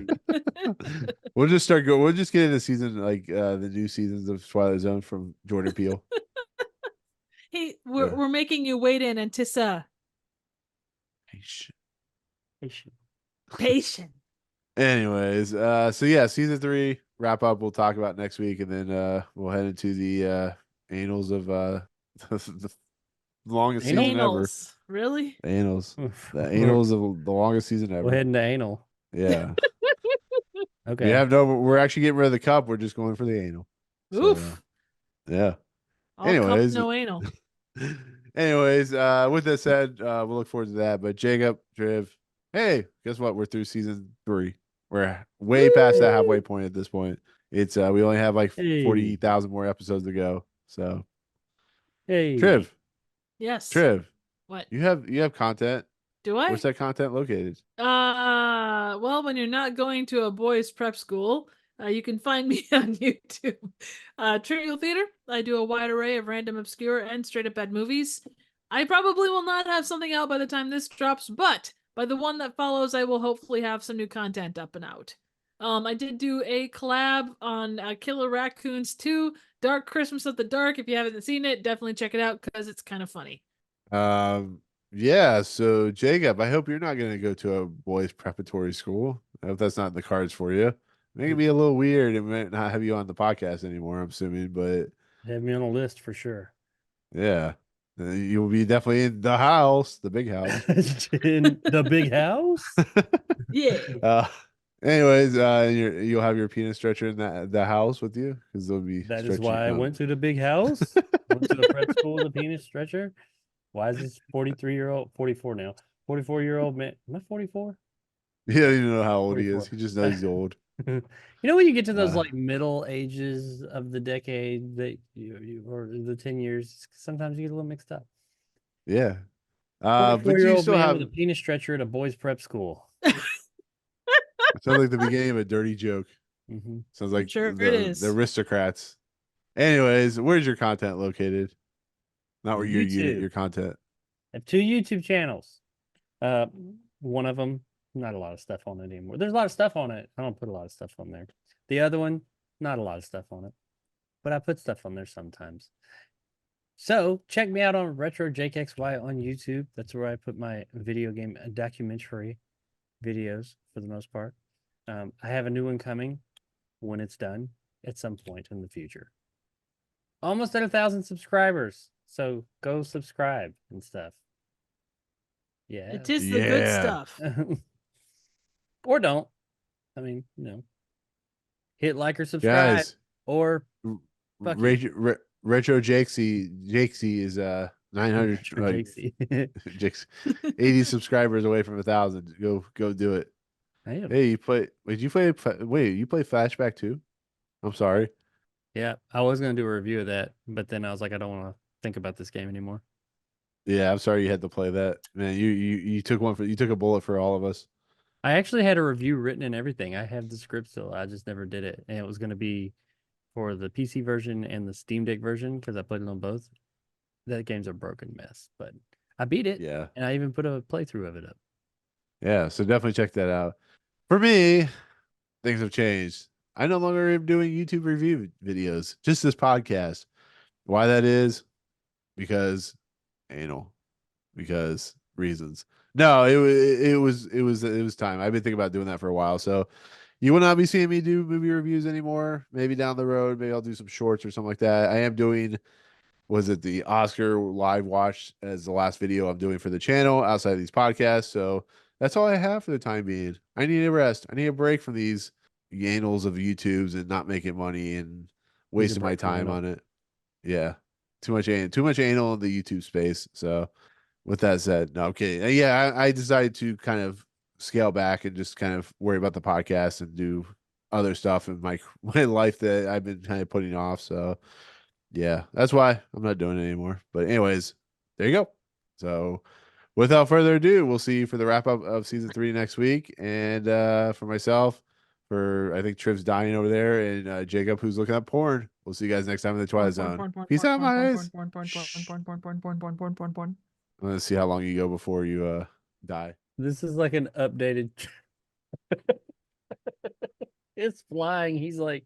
We'll just get into season like the new seasons of Twilight Zone from Jordan Peele. Hey, we're making you wait in anticipation. Patient. Anyways, so yeah, season 3 wrap up. We'll talk about next week, and then we'll head into the annals of the longest season ever. Anals. Really? The annals of the longest season ever. We're heading to anal. Yeah. Okay. We're actually getting rid of the cup. We're just going for the anal. So, Oof. yeah. All Anyways. cup, no anal. Anyways, with that said, we'll look forward to that. But Jacob, Driv, hey, guess what? We're through season 3. We're way past that halfway point at this point. It's we only have like Hey. 40,000 more episodes to go. So Hey. Triv, Yes. What? you have content. Do I? Where's that content located? Well, when you're not going to a boys' prep school, you can find me on YouTube. Trivial Theater. I do a wide array of random, obscure, and straight up bad movies. I probably will not have something out by the time this drops, but by the one that follows, I will hopefully have some new content up and out. I did do a collab on Killer Raccoons 2, Dark Christmas at the Dark. If you haven't seen it, definitely check it out because it's kind of funny. Yeah, so Jacob, I hope you're not going to go to a boys preparatory school. I hope that's not in the cards for you. It may be a little weird. It might not have you on the podcast anymore, I'm assuming, but Have me on a list for sure. yeah, you'll be definitely in the house, the big house. In the big house? Yeah. Anyways, you'll have your penis stretcher in the house with you because they'll be. That is stretching why I out. went to the big house. Went to the prep school with a penis stretcher. Why is this 44 now? 44-year-old man. Am I 44? He doesn't even know how old he is. 44. He just knows he's old. You know when you get to those Uh, like middle ages of the decade that or the 10 years, sometimes you get a little mixed up. yeah. 24 But year you old still man have. with a penis stretcher at a boys prep school. It sounds like the beginning of a dirty joke. Hmm. Sounds I'm like sure it the is. aristocrats. Anyways, where's your content located? Not where your unit, YouTube. your content. I have 2 YouTube channels. Uh, one of them, not a lot of stuff on it anymore. There's a lot of stuff on it. I don't put a lot of stuff on there. The other one, not a lot of stuff on it, but I put stuff on there sometimes. So check me out on Retro JakeXY on YouTube. That's where I put my video game documentary videos for the most part. I have a new one coming when it's done at some point in the future. Almost at 1,000 subscribers. So go subscribe and stuff. Yeah. It is the good stuff. Or don't. I mean, hit like or subscribe Guys, or fuck you. Retro Jakesy is 900 Retro JakeXY. Jakes 80 subscribers away from 1,000. Go do it. I am. Hey, you play? You play Flashback too? I'm sorry. Yeah, I was gonna do a review of that, but then I was like, I don't want to think about this game anymore. Yeah, I'm sorry you had to play that. Man, you took a bullet for all of us. I actually had a review written and everything. I have the script still. I just never did it, and it was gonna be for the PC version and the Steam Deck version because I played it on both. That game's a broken mess, but I beat it. Yeah. And I even put a playthrough of it up. Yeah, so definitely check that out. For me, things have changed. I no longer am doing YouTube review videos, just this podcast. Why that is? Because anal. Because reasons. No, it was time. I've been thinking about doing that for a while. So you will not be seeing me do movie reviews anymore. Maybe down the road, maybe I'll do some shorts or something like that. I am doing, was it the Oscar live watch as the last video I'm doing for the channel outside of these podcasts. So that's all I have for the time being. I need a rest. I need a break from these annals of YouTubes and not making money and wasting my time on it. Yeah. Too much anal in the YouTube space. So with that said, no, okay. Yeah, I decided to kind of scale back and just kind of worry about the podcast and do other stuff in my my life that I've been kind of putting off. So yeah, that's why I'm not doing it anymore. But anyways, there you go. So without further ado, we'll see you for the wrap up of season 3 next week. And for myself, for I think Triv's dying over there, and Jacob who's looking up porn. We'll see you guys next time in the Twilight Zone. Peace out, guys. I'm gonna see how long you go before you die. This is like an updated. It's flying. He's like.